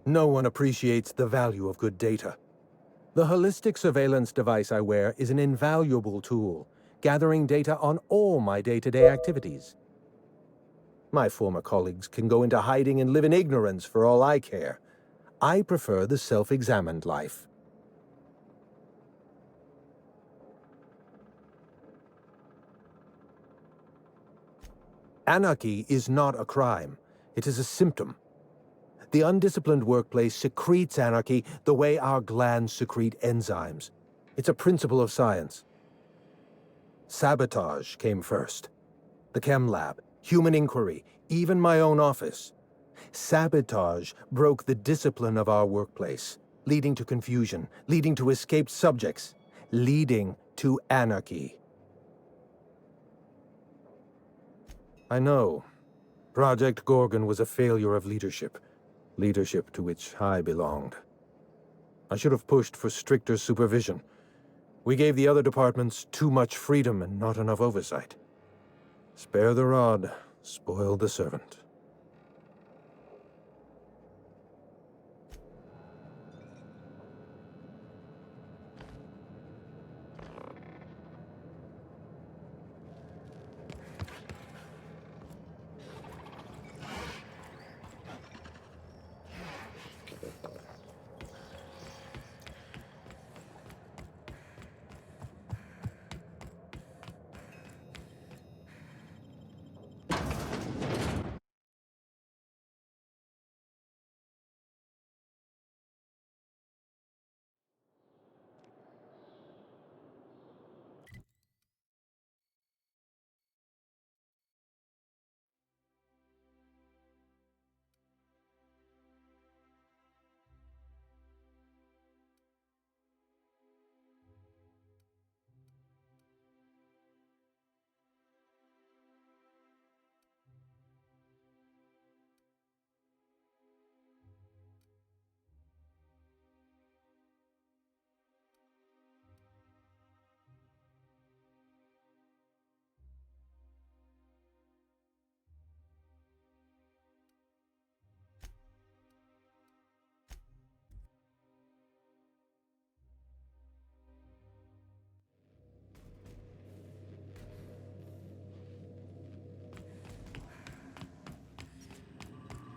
No one appreciates the value of good data. The holistic surveillance device I wear is an invaluable tool, gathering data on all my day-to-day activities. My former colleagues can go into hiding and live in ignorance for all I care. I prefer the self-examined life. Anarchy is not a crime. It is a symptom. The undisciplined workplace secretes anarchy the way our glands secrete enzymes. It's a principle of science. Sabotage came first. The chem lab, Human Inquiry, even my own office. Sabotage broke the discipline of our workplace, leading to confusion, leading to escaped subjects, leading to anarchy. I know. Project Gorgon was a failure of leadership. Leadership to which I belonged. I should have pushed for stricter supervision. We gave the other departments too much freedom and not enough oversight. Spare the rod, spoil the servant.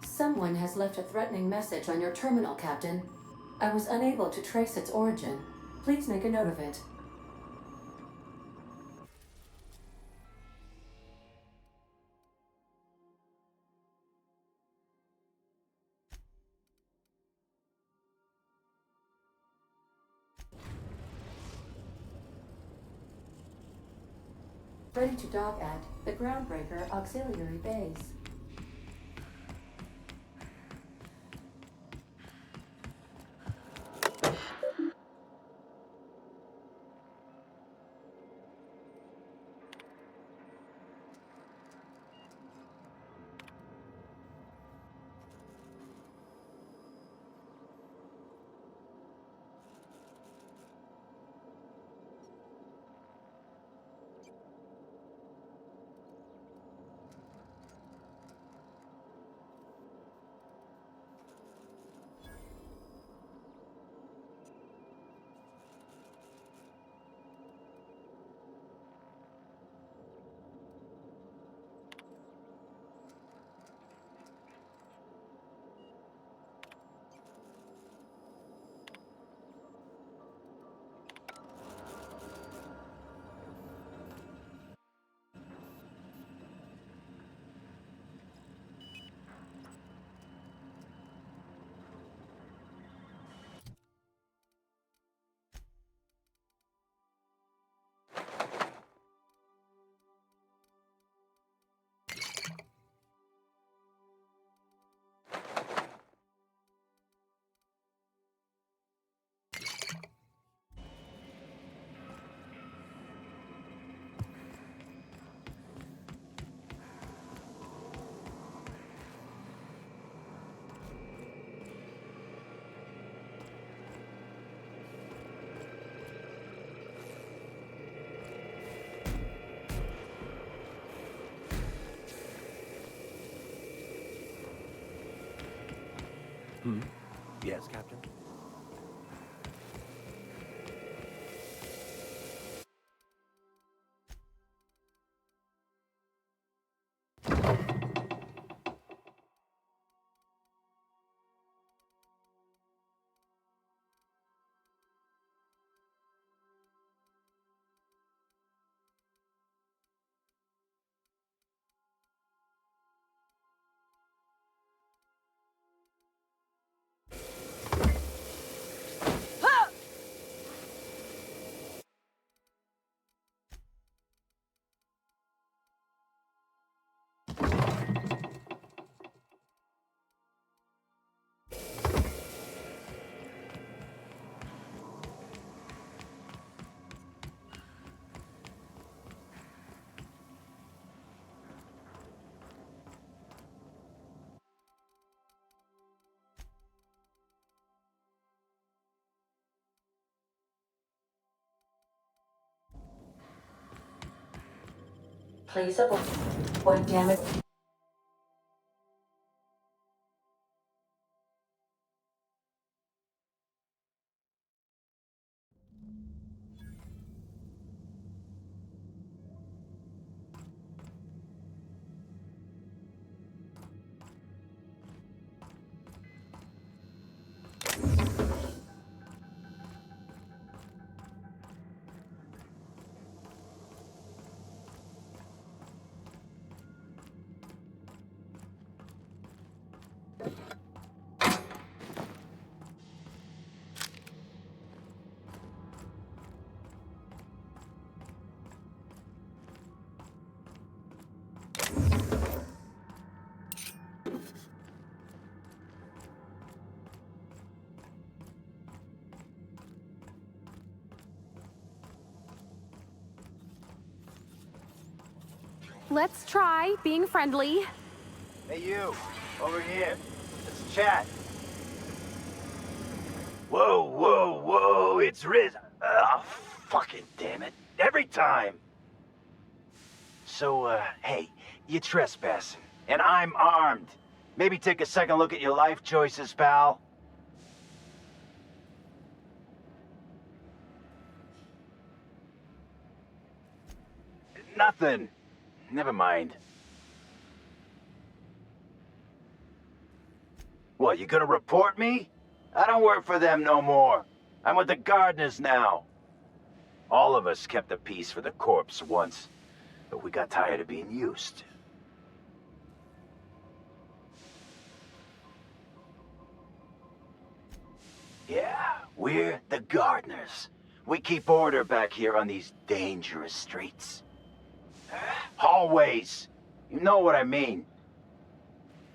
Someone has left a threatening message on your terminal, Captain. I was unable to trace its origin. Please make a note of it. Ready to dock at the Groundbreaker Auxiliary Base. Yes, Captain. Please avoid damage. Let's try being friendly. Hey you, over here. Let's chat. Whoa, whoa, whoa, it's Riz. Fucking damn it. Every time. So, hey, you're trespassing, and I'm armed. Maybe take a second look at your life choices, pal. Nothing. Never mind. What, you gonna report me? I don't work for them no more. I'm with the gardeners now. All of us kept the peace for the corpse once, but we got tired of being used. Yeah, we're the gardeners. We keep order back here on these dangerous streets. Hallways. You know what I mean.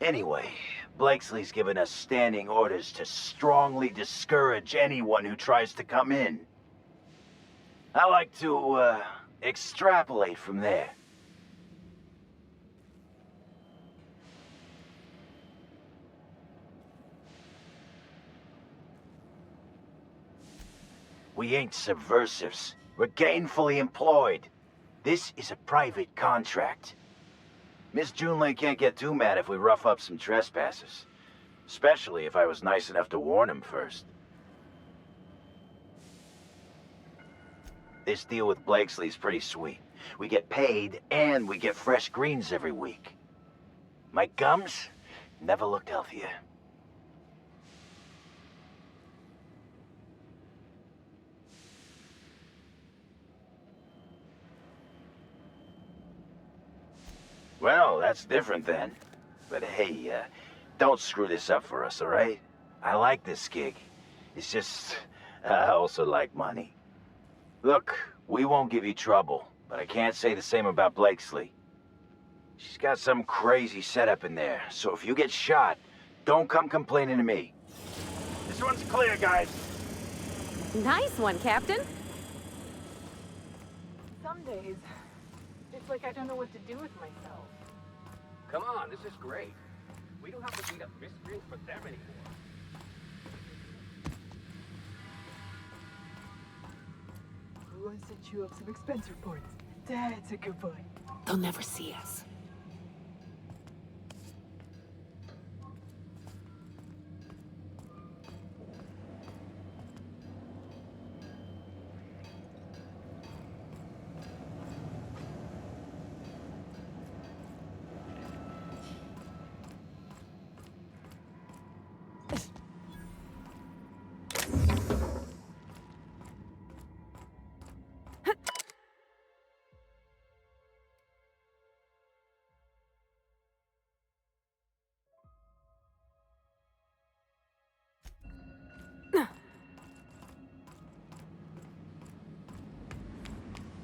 Anyway, Blakesley's given us standing orders to strongly discourage anyone who tries to come in. I like to, extrapolate from there. We ain't subversives. We're gainfully employed. This is a private contract. Miss Junlei can't get too mad if we rough up some trespassers. Especially if I was nice enough to warn him first. This deal with Blakesley's pretty sweet. We get paid, and we get fresh greens every week. My gums never looked healthier. Well, that's different then. But hey, don't screw this up for us, all right? I like this gig. It's just, I also like money. Look, we won't give you trouble, but I can't say the same about Blakesley. She's got some crazy setup in there, so if you get shot, don't come complaining to me. This one's clear, guys. Nice one, Captain. Some days, it's like I don't know what to do with myself. Come on, this is great. We don't have to beat up miscreants for them anymore. Ooh, I sent you up some expense reports. That's a good boy. They'll never see us.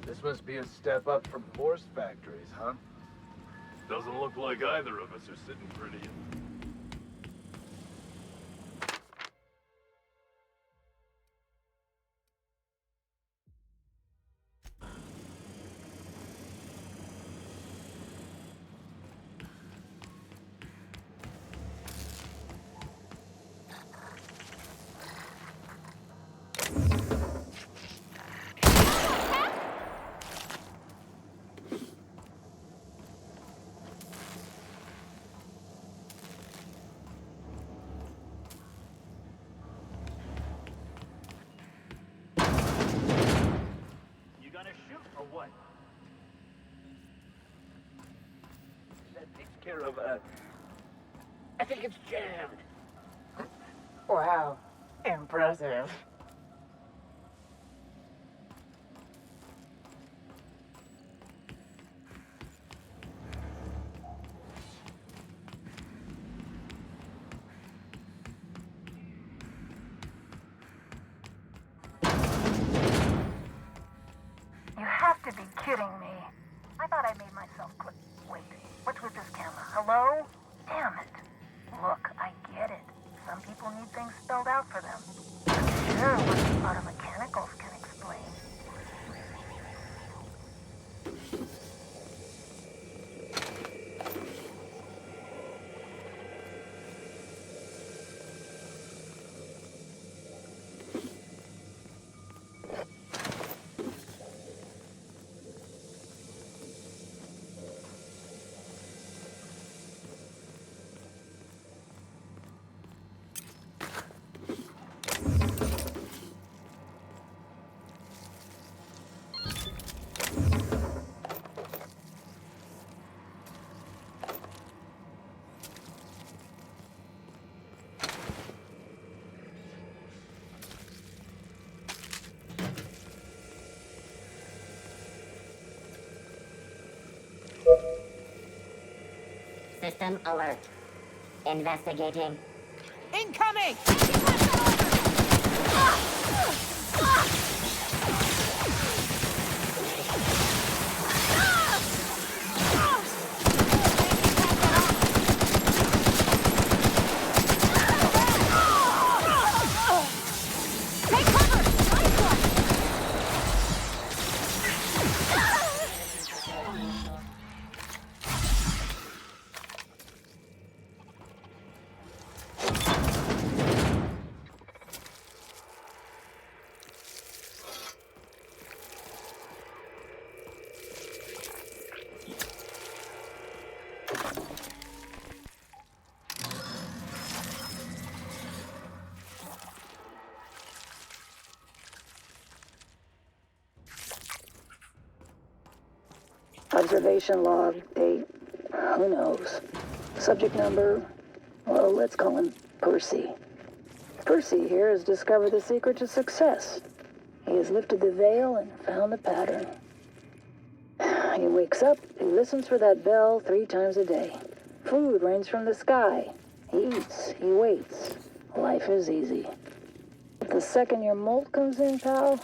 This must be a step up from horse factories, huh? Doesn't look like either of us are sitting pretty. What? That takes care of, I think it's jammed. Wow. Impressive. You have to be kidding me. I thought I made myself click. Wait, what's with this camera? Hello? Damn it. Look, I get it. Some people need things spelled out for them. I'm sure what a lot of mechanicals can explain. System alert. Investigating. Incoming! Take cover! Nice one! Observation log, date, who knows. Subject number, well, let's call him Percy. Percy here has discovered the secret to success. He has lifted the veil and found the pattern. He wakes up, he listens for that bell 3 times a day. Food rains from the sky. He eats, he waits. Life is easy. But the second your molt comes in, pal,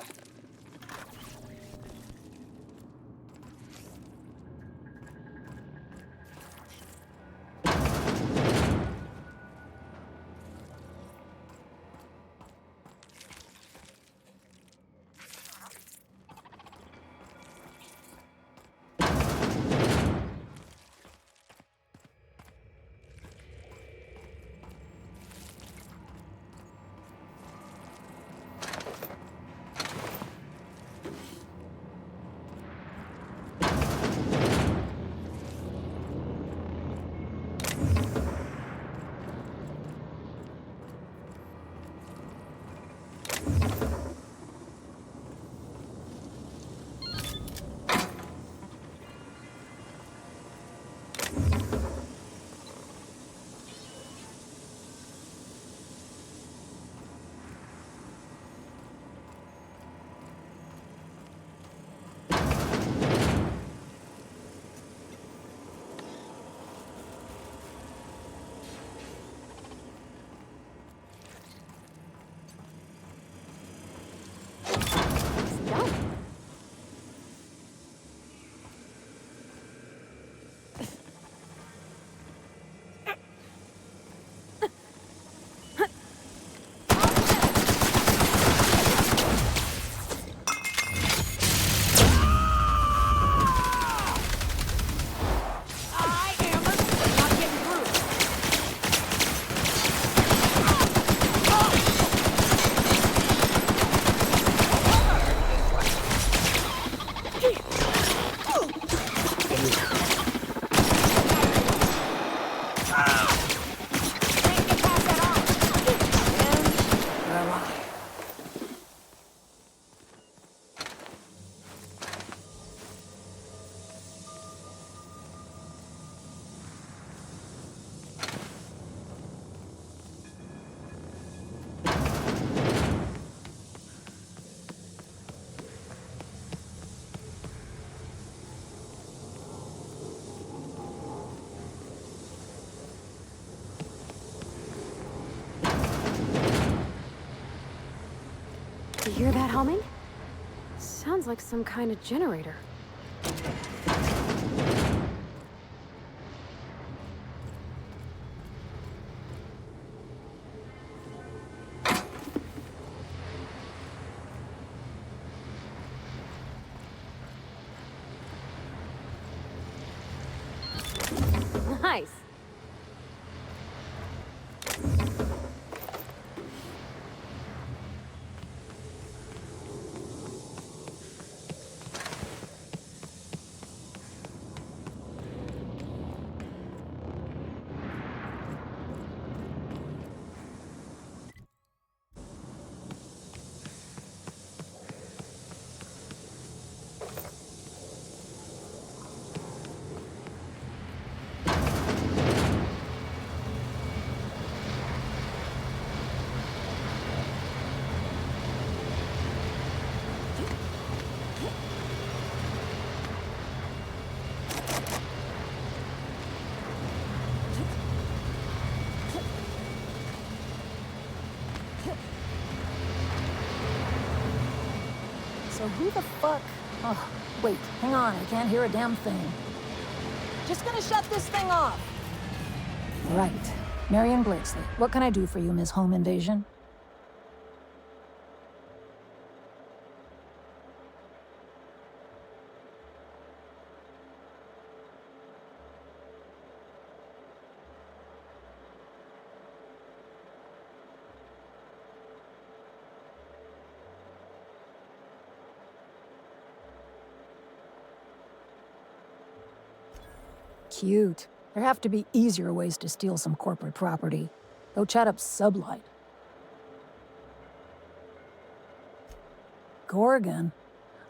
You hear that humming? Sounds like some kind of generator. Nice. So who the fuck... Oh, wait, hang on, I can't hear a damn thing. Just gonna shut this thing off. Right. Marion Blakesley, what can I do for you, Ms. Home Invasion? Cute. There have to be easier ways to steal some corporate property. Go chat up Sublight. Gorgon?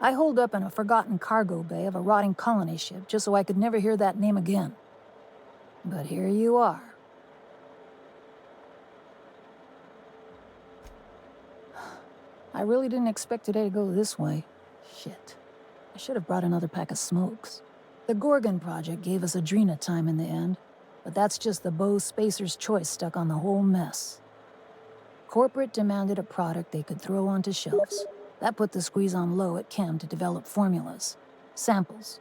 I holed up in a forgotten cargo bay of a rotting colony ship just so I could never hear that name again. But here you are. I really didn't expect today to go this way. Shit. I should have brought another pack of smokes. The Gorgon project gave us Adrena time in the end, but that's just the Bo Spacer's choice stuck on the whole mess. Corporate demanded a product they could throw onto shelves. That put the squeeze on low at Chem to develop formulas, samples.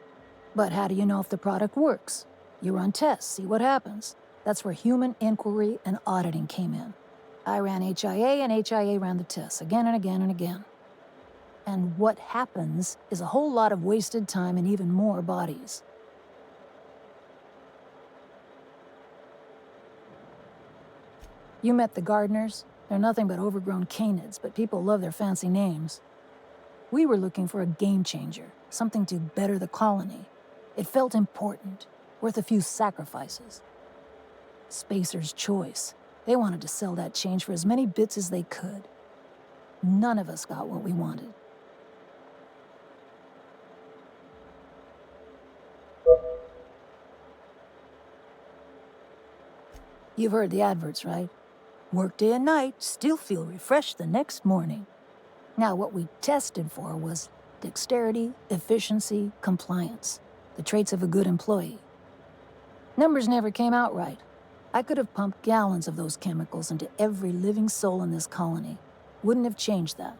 But how do you know if the product works? You run tests, see what happens. That's where human inquiry and auditing came in. I ran HIA, and HIA ran the tests again and again and again. And what happens is a whole lot of wasted time and even more bodies. You met the gardeners? They're nothing but overgrown canids, but people love their fancy names. We were looking for a game changer, something to better the colony. It felt important, worth a few sacrifices. Spacer's choice. They wanted to sell that change for as many bits as they could. None of us got what we wanted. You've heard the adverts, right? Work day and night, still feel refreshed the next morning. Now, what we tested for was dexterity, efficiency, compliance. The traits of a good employee. Numbers never came out right. I could have pumped gallons of those chemicals into every living soul in this colony. Wouldn't have changed that.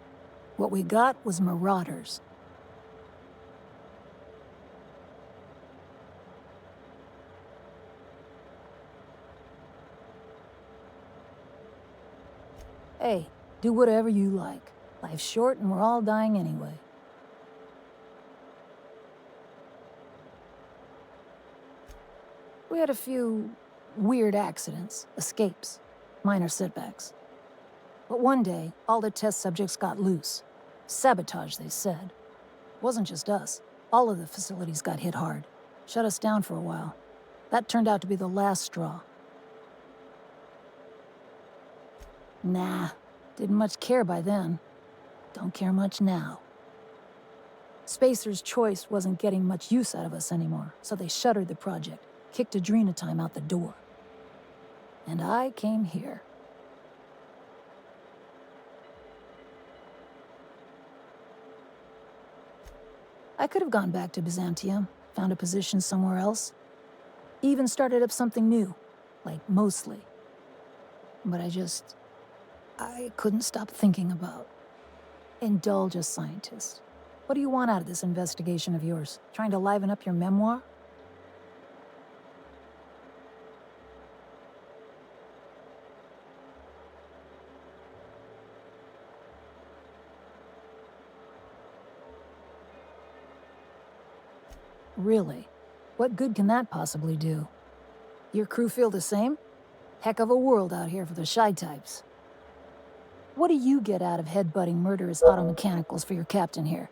What we got was marauders. Hey, do whatever you like. Life's short and we're all dying anyway. We had a few weird accidents, escapes, minor setbacks. But one day, all the test subjects got loose. Sabotage, they said. Wasn't just us. All of the facilities got hit hard. Shut us down for a while. That turned out to be the last straw. Nah, didn't much care by then. Don't care much now. Spacer's choice wasn't getting much use out of us anymore, so they shuttered the project, kicked Adrena time out the door. And I came here. I could have gone back to Byzantium, found a position somewhere else. Even started up something new, like mostly. But I couldn't stop thinking about. Indulge a scientist. What do you want out of this investigation of yours? Trying to liven up your memoir? Really? What good can that possibly do? Your crew feel the same? Heck of a world out here for the shy types. What do you get out of headbutting murderous automechanicals for your captain here?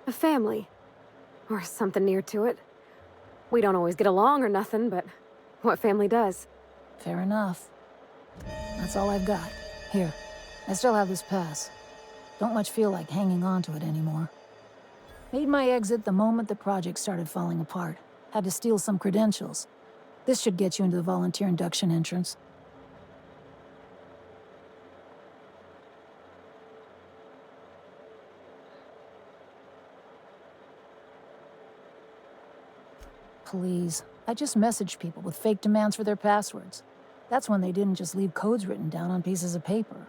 A family. Or something near to it. We don't always get along or nothing, but what family does? Fair enough. That's all I've got. Here, I still have this pass. Don't much feel like hanging on to it anymore. Made my exit the moment the project started falling apart. Had to steal some credentials. This should get you into the volunteer induction entrance. Please, I just messaged people with fake demands for their passwords. That's when they didn't just leave codes written down on pieces of paper.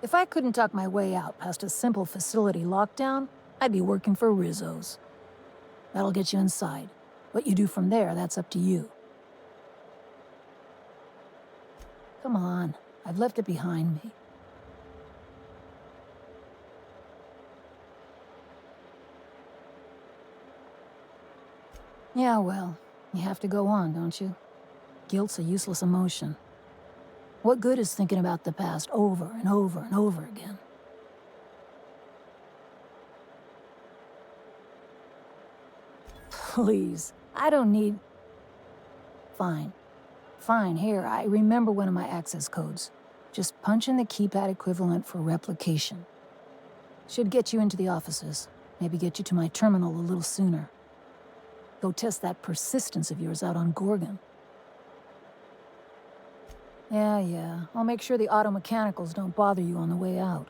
If I couldn't talk my way out past a simple facility lockdown, I'd be working for Rizzo's. That'll get you inside. What you do from there, that's up to you. Come on, I've left it behind me. Yeah, well, you have to go on, don't you? Guilt's a useless emotion. What good is thinking about the past over and over and over again? Please, I don't need... Fine. Fine, here, I remember one of my access codes. Just punch in the keypad equivalent for replication. Should get you into the offices. Maybe get you to my terminal a little sooner. Go test that persistence of yours out on Gorgon. Yeah. I'll make sure the auto mechanicals don't bother you on the way out.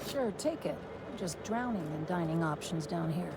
Sure, take it. Just drowning in dining options down here.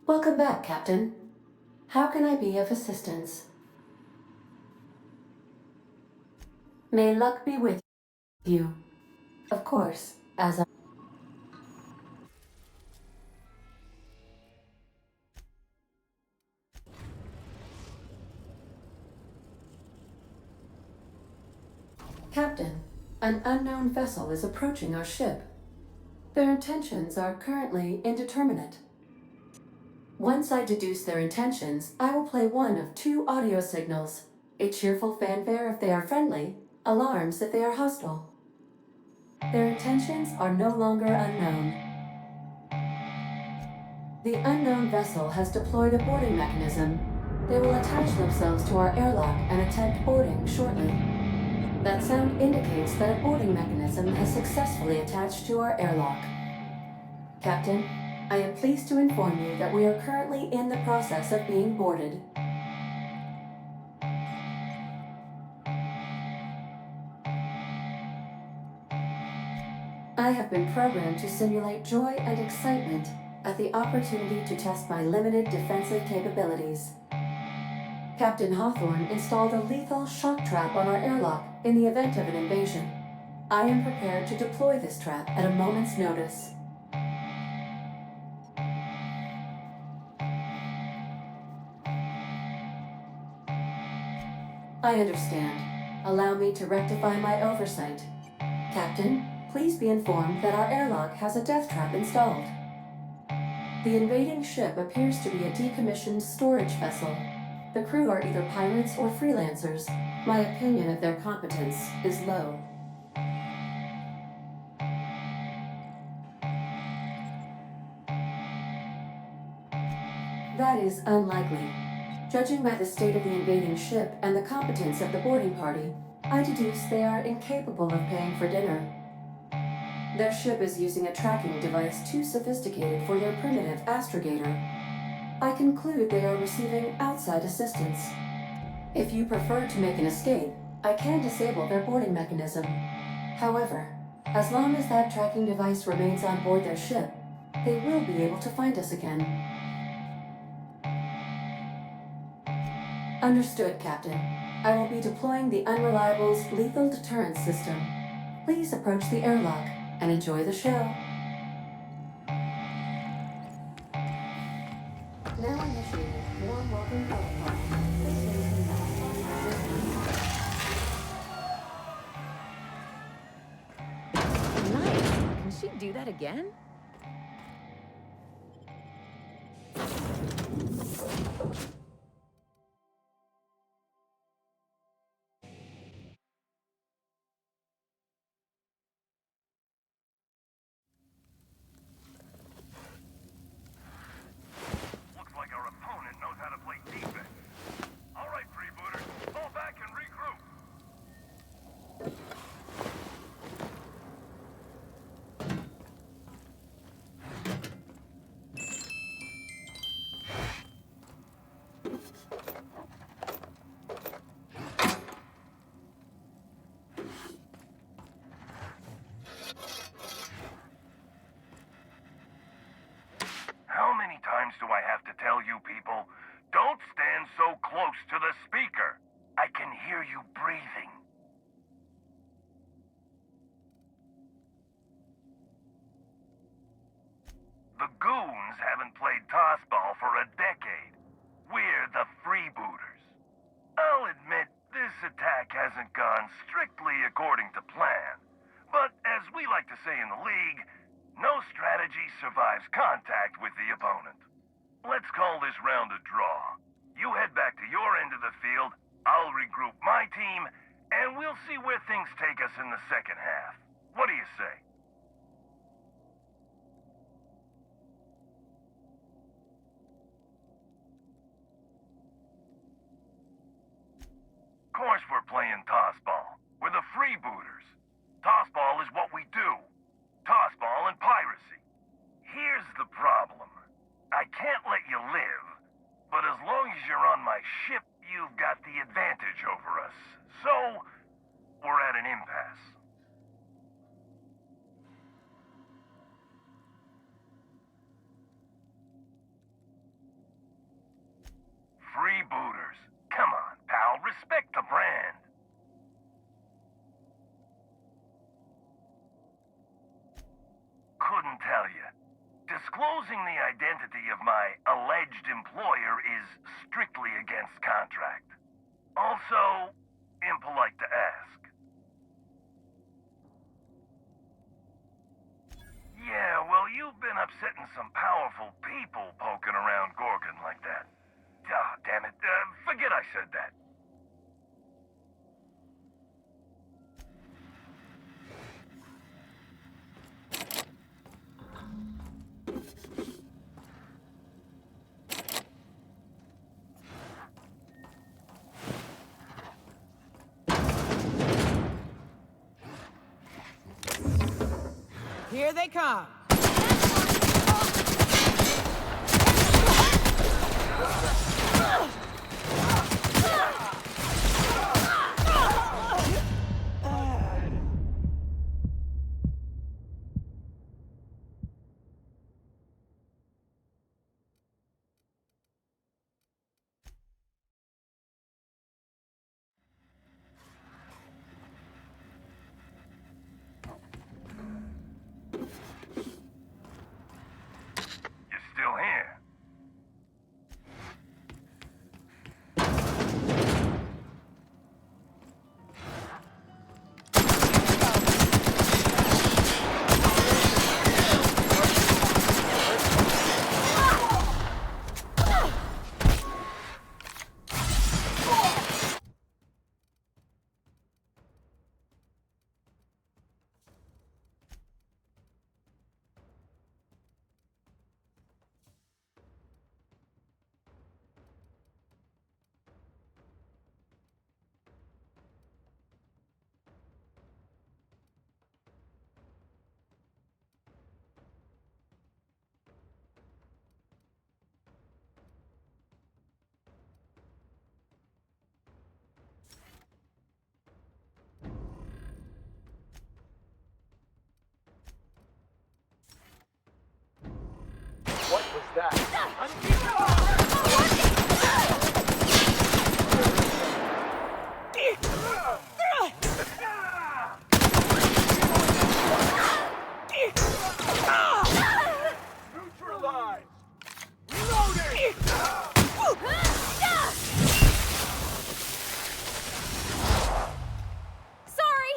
Welcome back, Captain. How can I be of assistance? May luck be with you. Of course, as I... Captain, an unknown vessel is approaching our ship. Their intentions are currently indeterminate. Once I deduce their intentions, I will play one of two audio signals. A cheerful fanfare if they are friendly, alarms if they are hostile. Their intentions are no longer unknown. The unknown vessel has deployed a boarding mechanism. They will attach themselves to our airlock and attempt boarding shortly. That sound indicates that a boarding mechanism has successfully attached to our airlock. Captain, I am pleased to inform you that we are currently in the process of being boarded. I have been programmed to simulate joy and excitement at the opportunity to test my limited defensive capabilities. Captain Hawthorne installed a lethal shock trap on our airlock in the event of an invasion. I am prepared to deploy this trap at a moment's notice. I understand. Allow me to rectify my oversight. Captain, please be informed that our airlock has a death trap installed. The invading ship appears to be a decommissioned storage vessel. The crew are either pirates or freelancers. My opinion of their competence is low. That is unlikely. Judging by the state of the invading ship and the competence of the boarding party, I deduce they are incapable of paying for dinner. Their ship is using a tracking device too sophisticated for their primitive astrogator. I conclude they are receiving outside assistance. If you prefer to make an escape, I can disable their boarding mechanism. However, as long as that tracking device remains on board their ship, they will be able to find us again. Understood, Captain. I will be deploying the Unreliable's lethal deterrence system. Please approach the airlock and enjoy the show. Now initiated. Warm welcome protocol. Nice. Can she do that again? Looks like our opponent knows how to play defense. All right, freebooters, fall back and regroup. How many times do I have to tell you people, don't stand so close to the speaker? I can hear you breathing. The goons haven't played tossball for a decade. We're the freebooters. I'll admit, this attack hasn't gone strictly according to plan. But as we like to say in the league, no strategy survives contact with the opponent. Let's call this round a draw. You head back to your end of the field, I'll regroup my team, and we'll see where things take us in the second half. What do you say? Of course we're playing tossball. We're the freebooters. Tossball is what we do. Tossball and piracy. Here's the problem. I can't let you live, but as long as you're on my ship, you've got the advantage over us. So, we're at an impasse. Freebooters. Come on, pal, respect the brand. Couldn't tell you. Disclosing the identity of my alleged employer is strictly against contract. Also, impolite to ask. Yeah, well, you've been upsetting some powerful people poking around Gorgon like that. Ah, damn it. Forget I said that. Here they come. You're still here. What was that? Neutralized! Reloading! Sorry!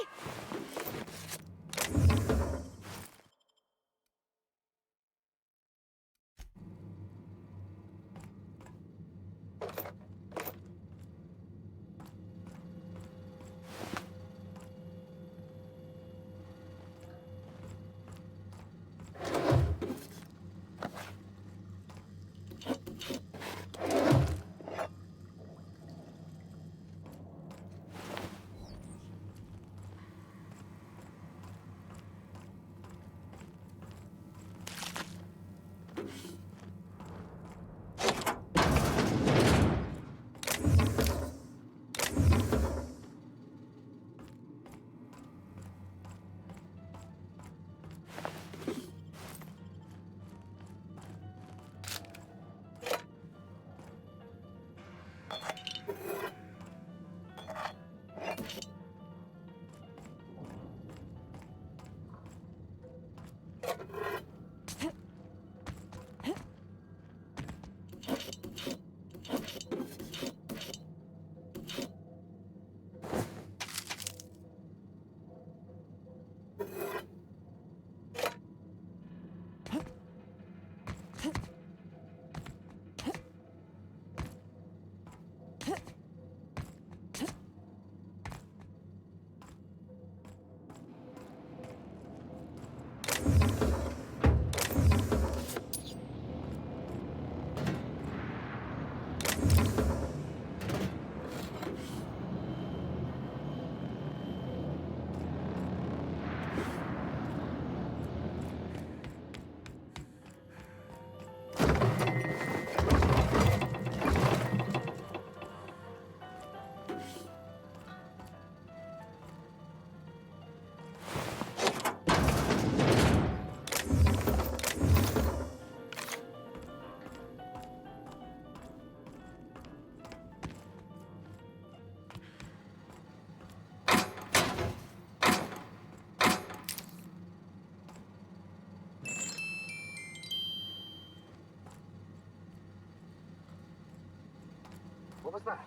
What was that?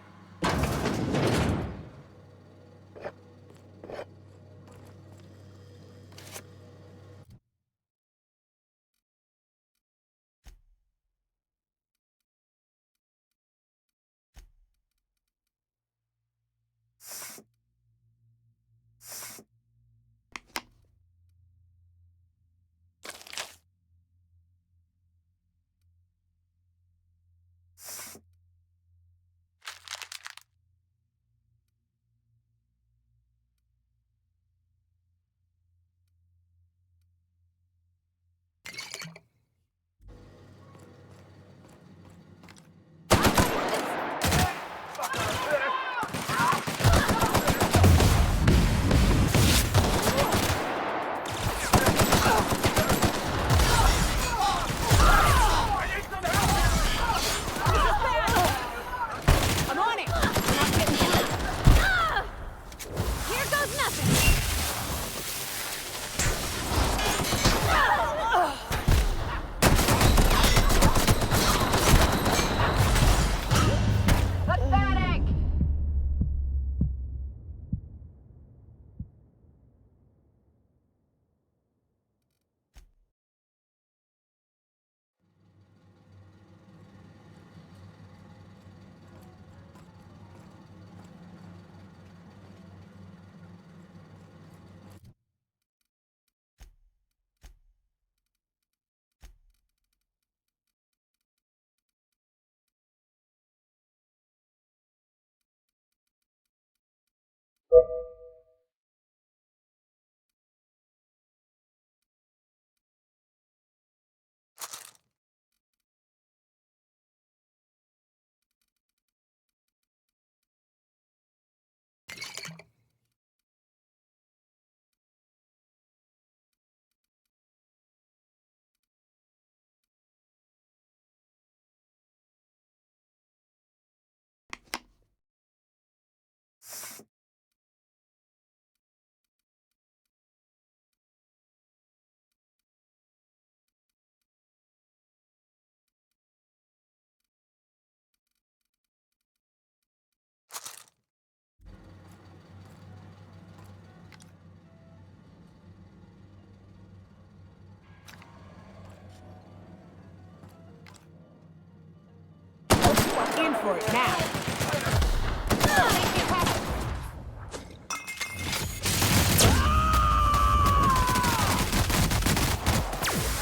for it now.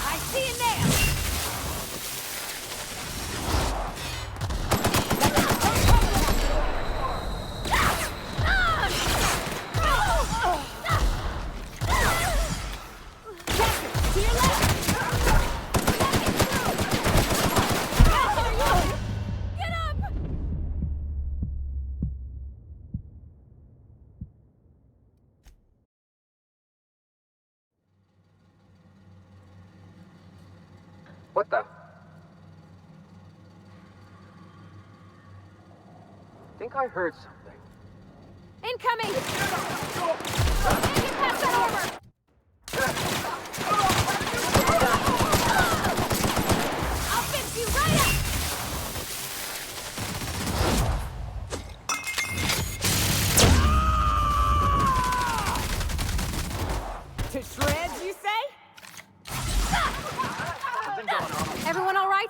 I see you now. What the? Think I heard something. Incoming! Can't get past that armor! I'll fix you right up! To shreds, you say? Everyone all right?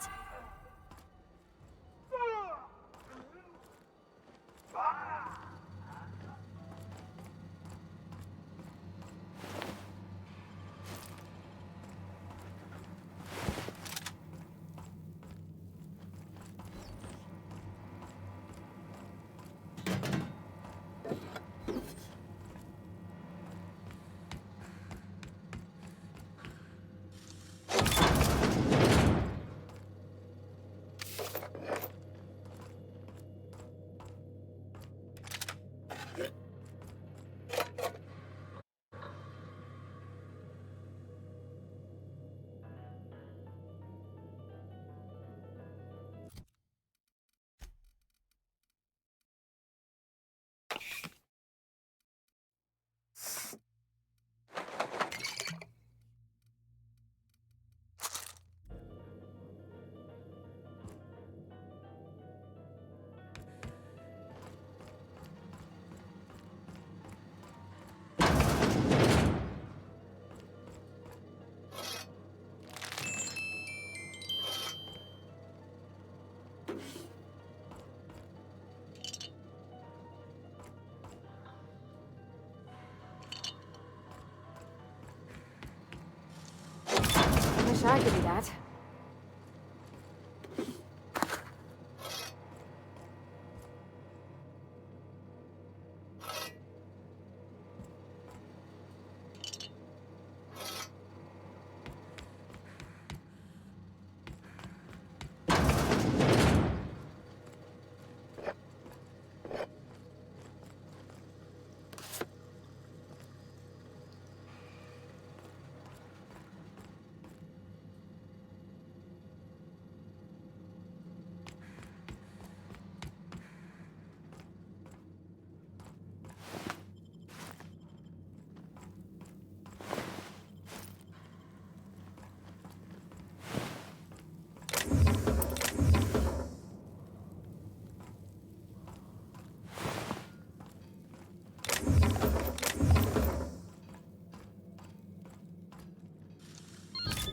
Wish I could do that.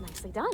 Nicely done.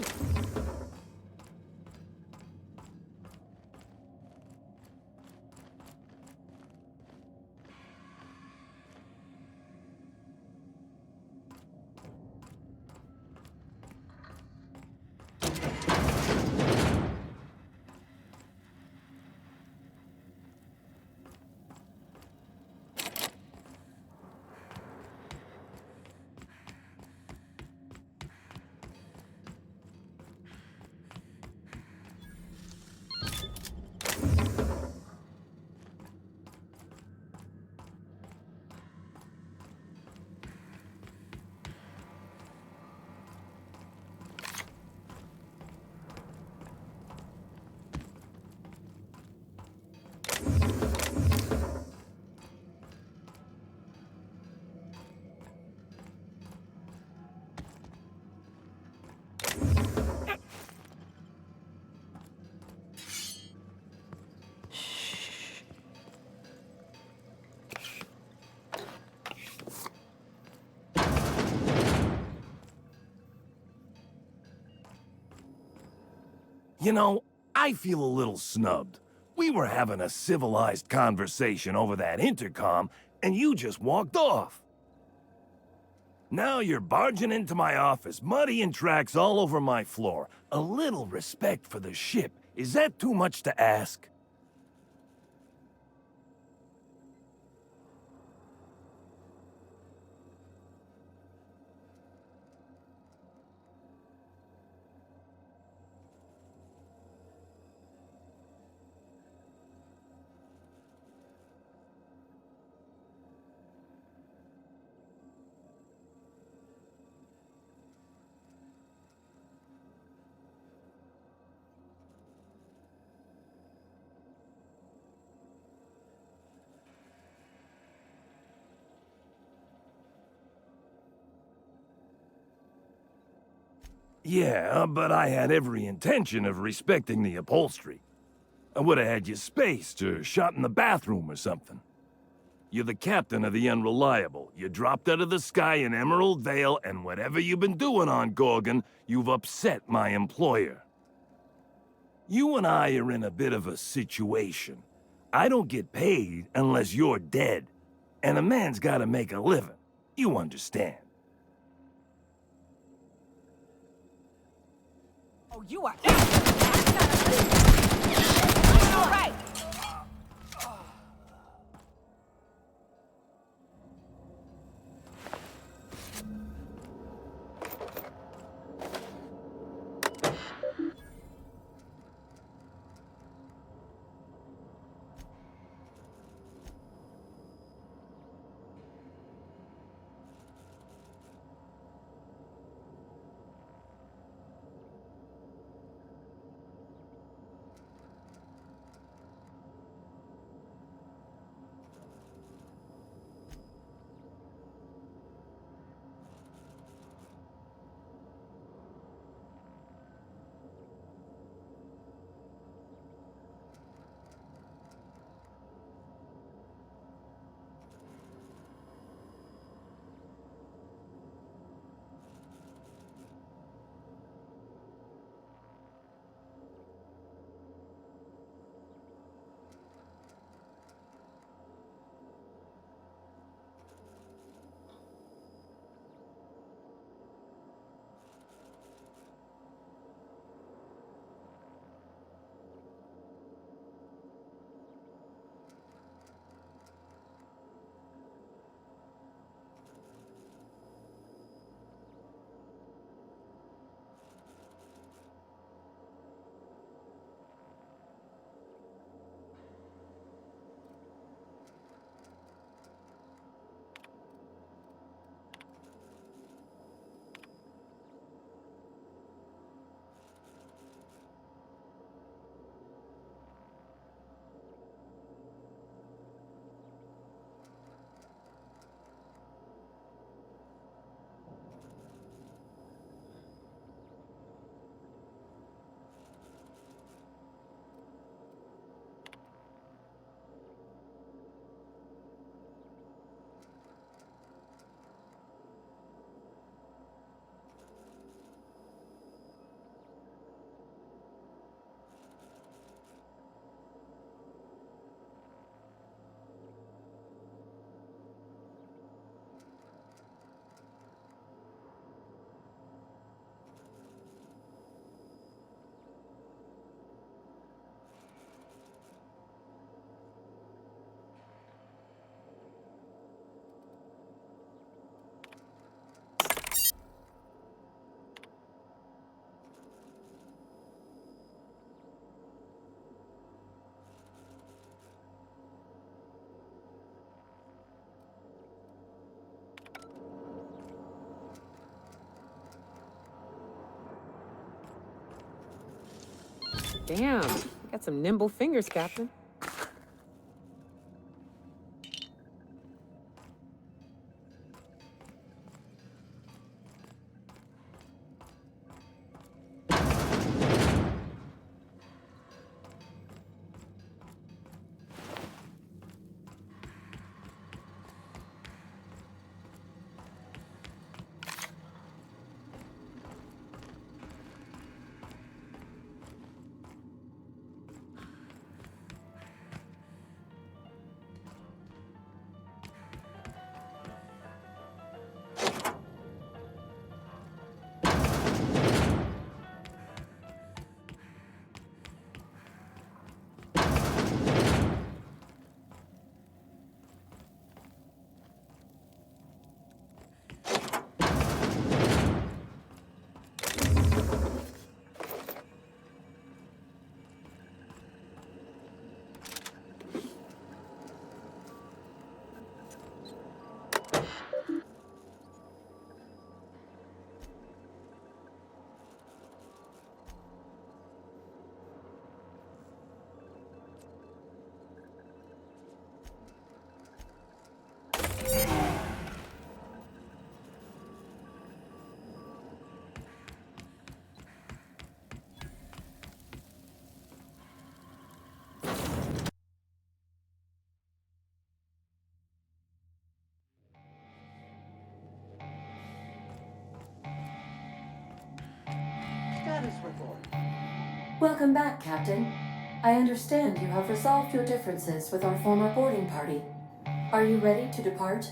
You know, I feel a little snubbed. We were having a civilized conversation over that intercom, and you just walked off. Now you're barging into my office, muddying tracks all over my floor. A little respect for the ship. Is that too much to ask? Yeah, but I had every intention of respecting the upholstery. I would have had you spaced or shot in the bathroom or something. You're the captain of the Unreliable. You dropped out of the sky in Emerald Vale, and whatever you've been doing on Gorgon, you've upset my employer. You and I are in a bit of a situation. I don't get paid unless you're dead. And a man's gotta make a living. You understand. Oh, you are... All right. Damn, you got some nimble fingers, Captain. Status report. Welcome back, Captain. I understand you have resolved your differences with our former boarding party. Are you ready to depart?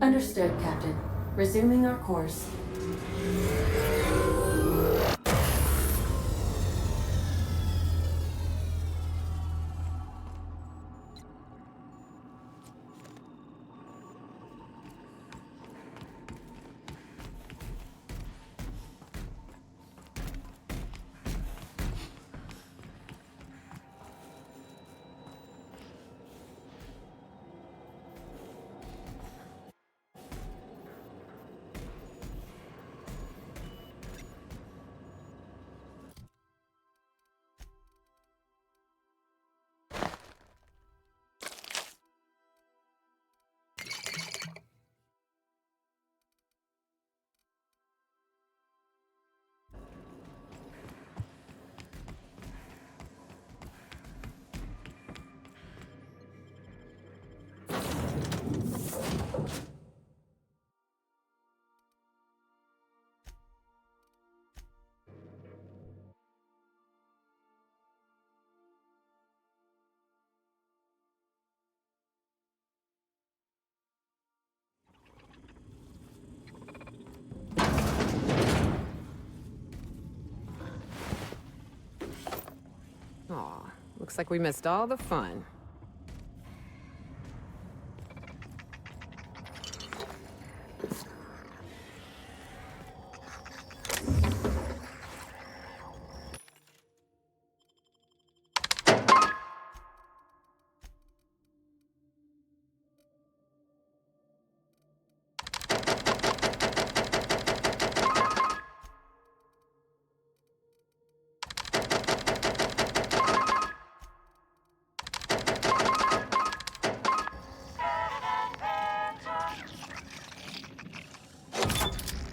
Understood, Captain. Resuming our course. Aw, looks like we missed all the fun.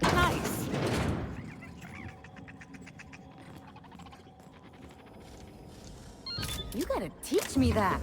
Nice. You gotta teach me that.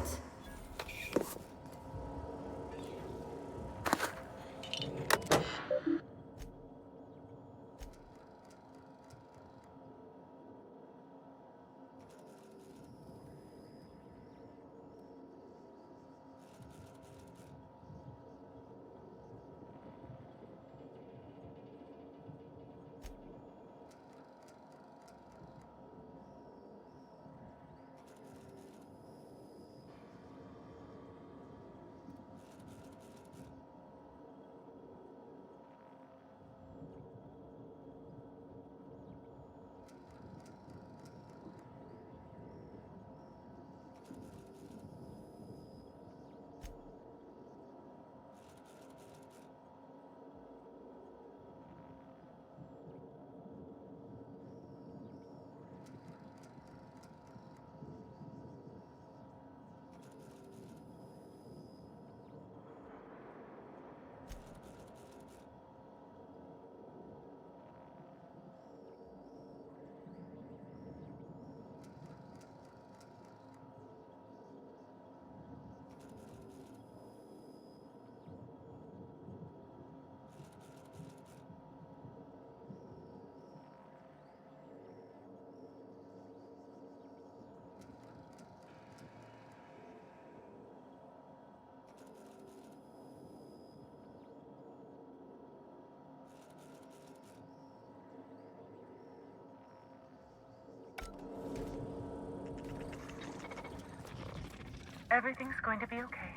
Everything's going to be okay.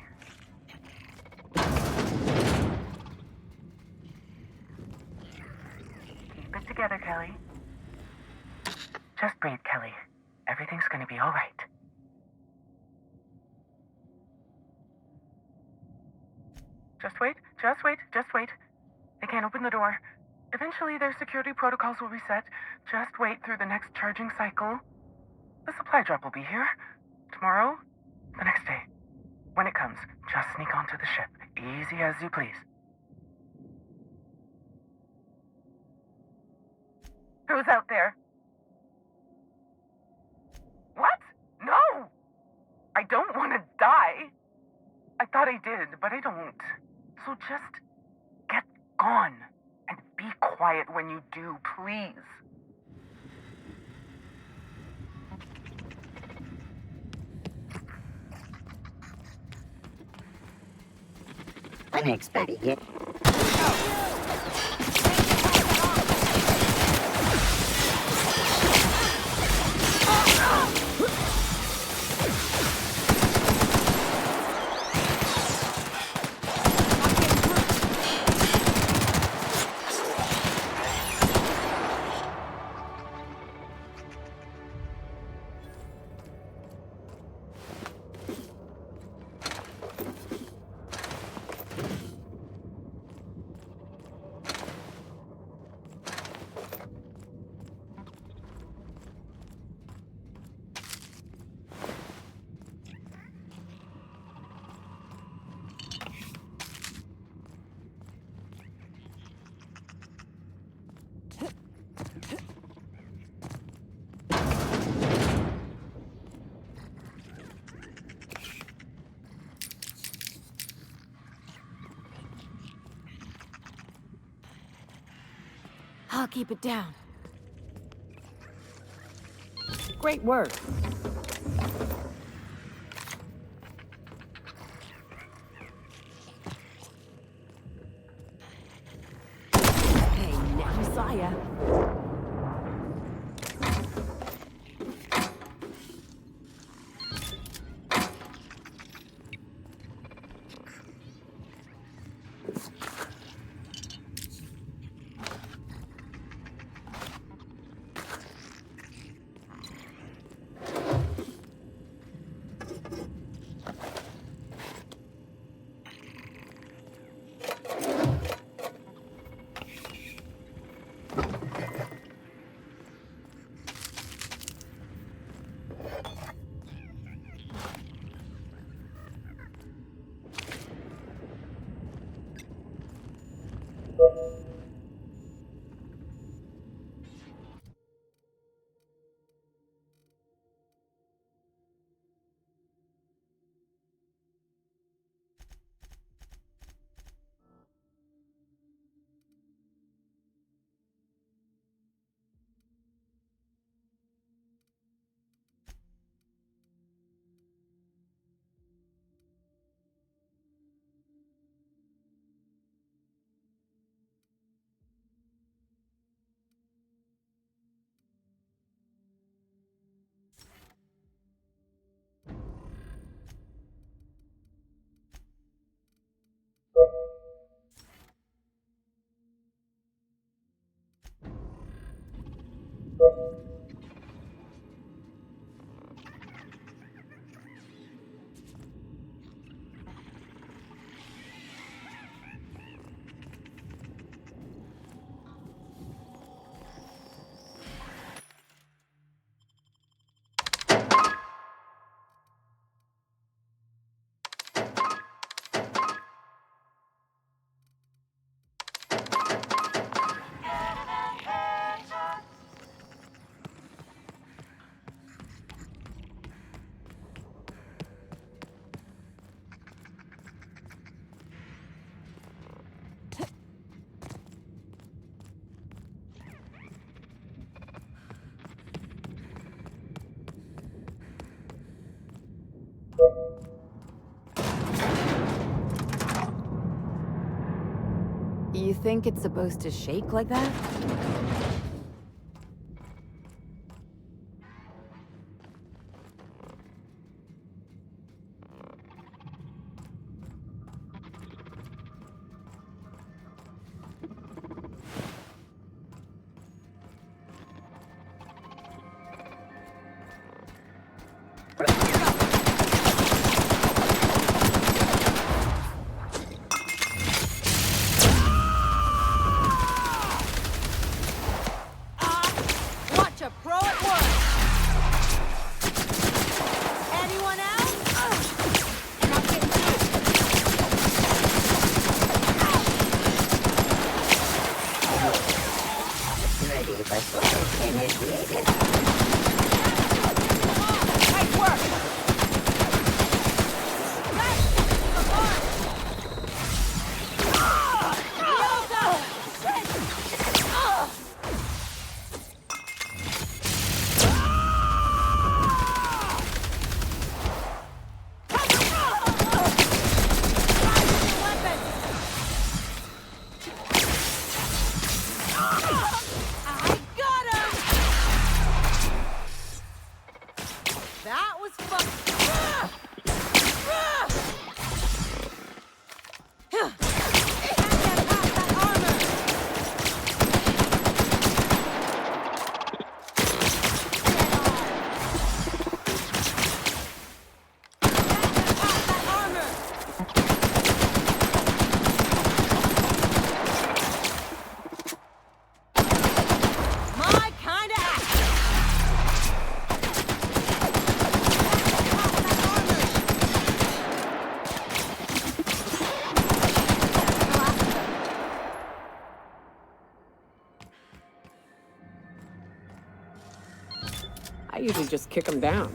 Keep it together, Kelly. Just breathe, Kelly. Everything's going to be all right. Just wait, just wait, just wait. They can't open the door. Eventually, their security protocols will reset. Just wait through the next charging cycle. The supply drop will be here. Tomorrow, the next day. When it comes, just sneak onto the ship. Easy as you please. Who's out there? What? No! I don't want to die. I thought I did, but I don't. So just get gone and be quiet. quiet when you do, please. Thanks, buddy. Yeah. I'll keep it down. Great work. Hey, now I saw ya. You think it's supposed to shake like that? Watch a pro at work! Anyone else? And I'm getting Ready for social initiated. nice work! Come on! I usually just kick them down.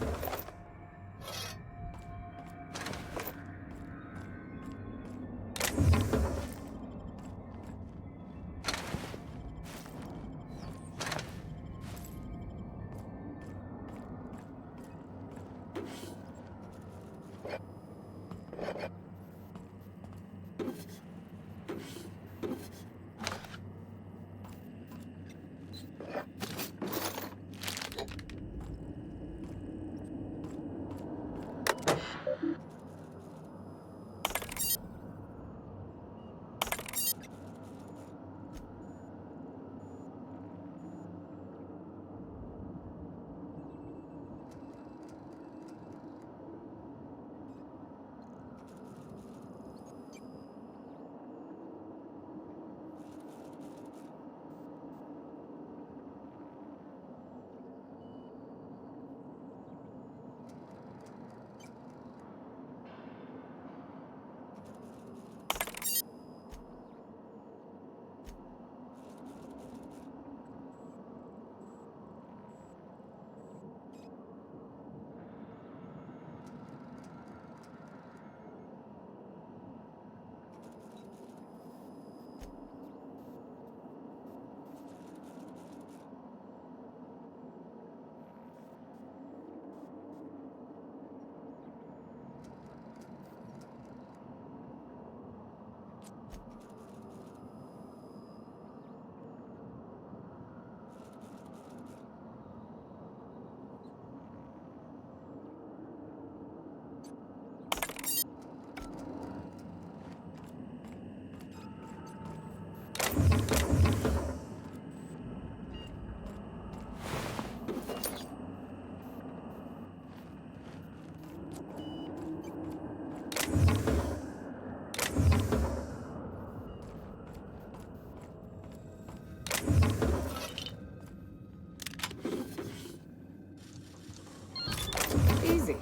Easy.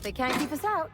They can't keep us out.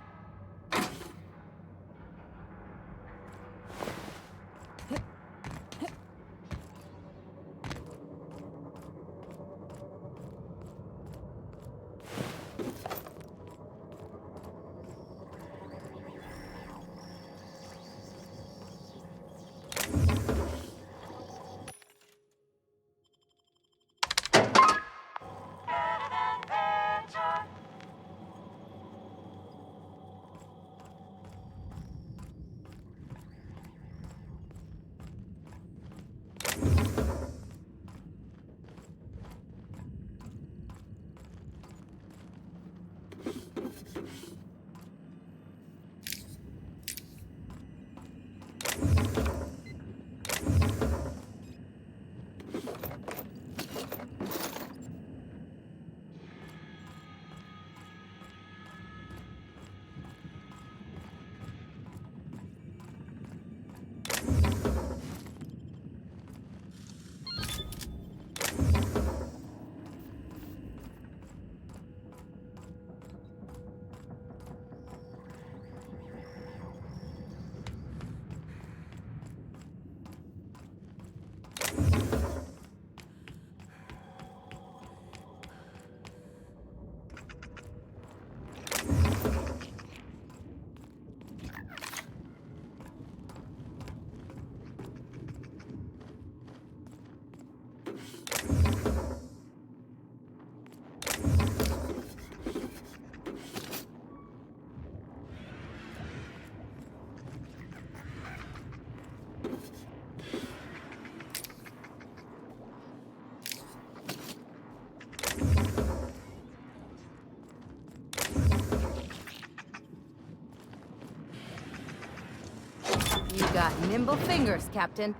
You got nimble fingers, Captain.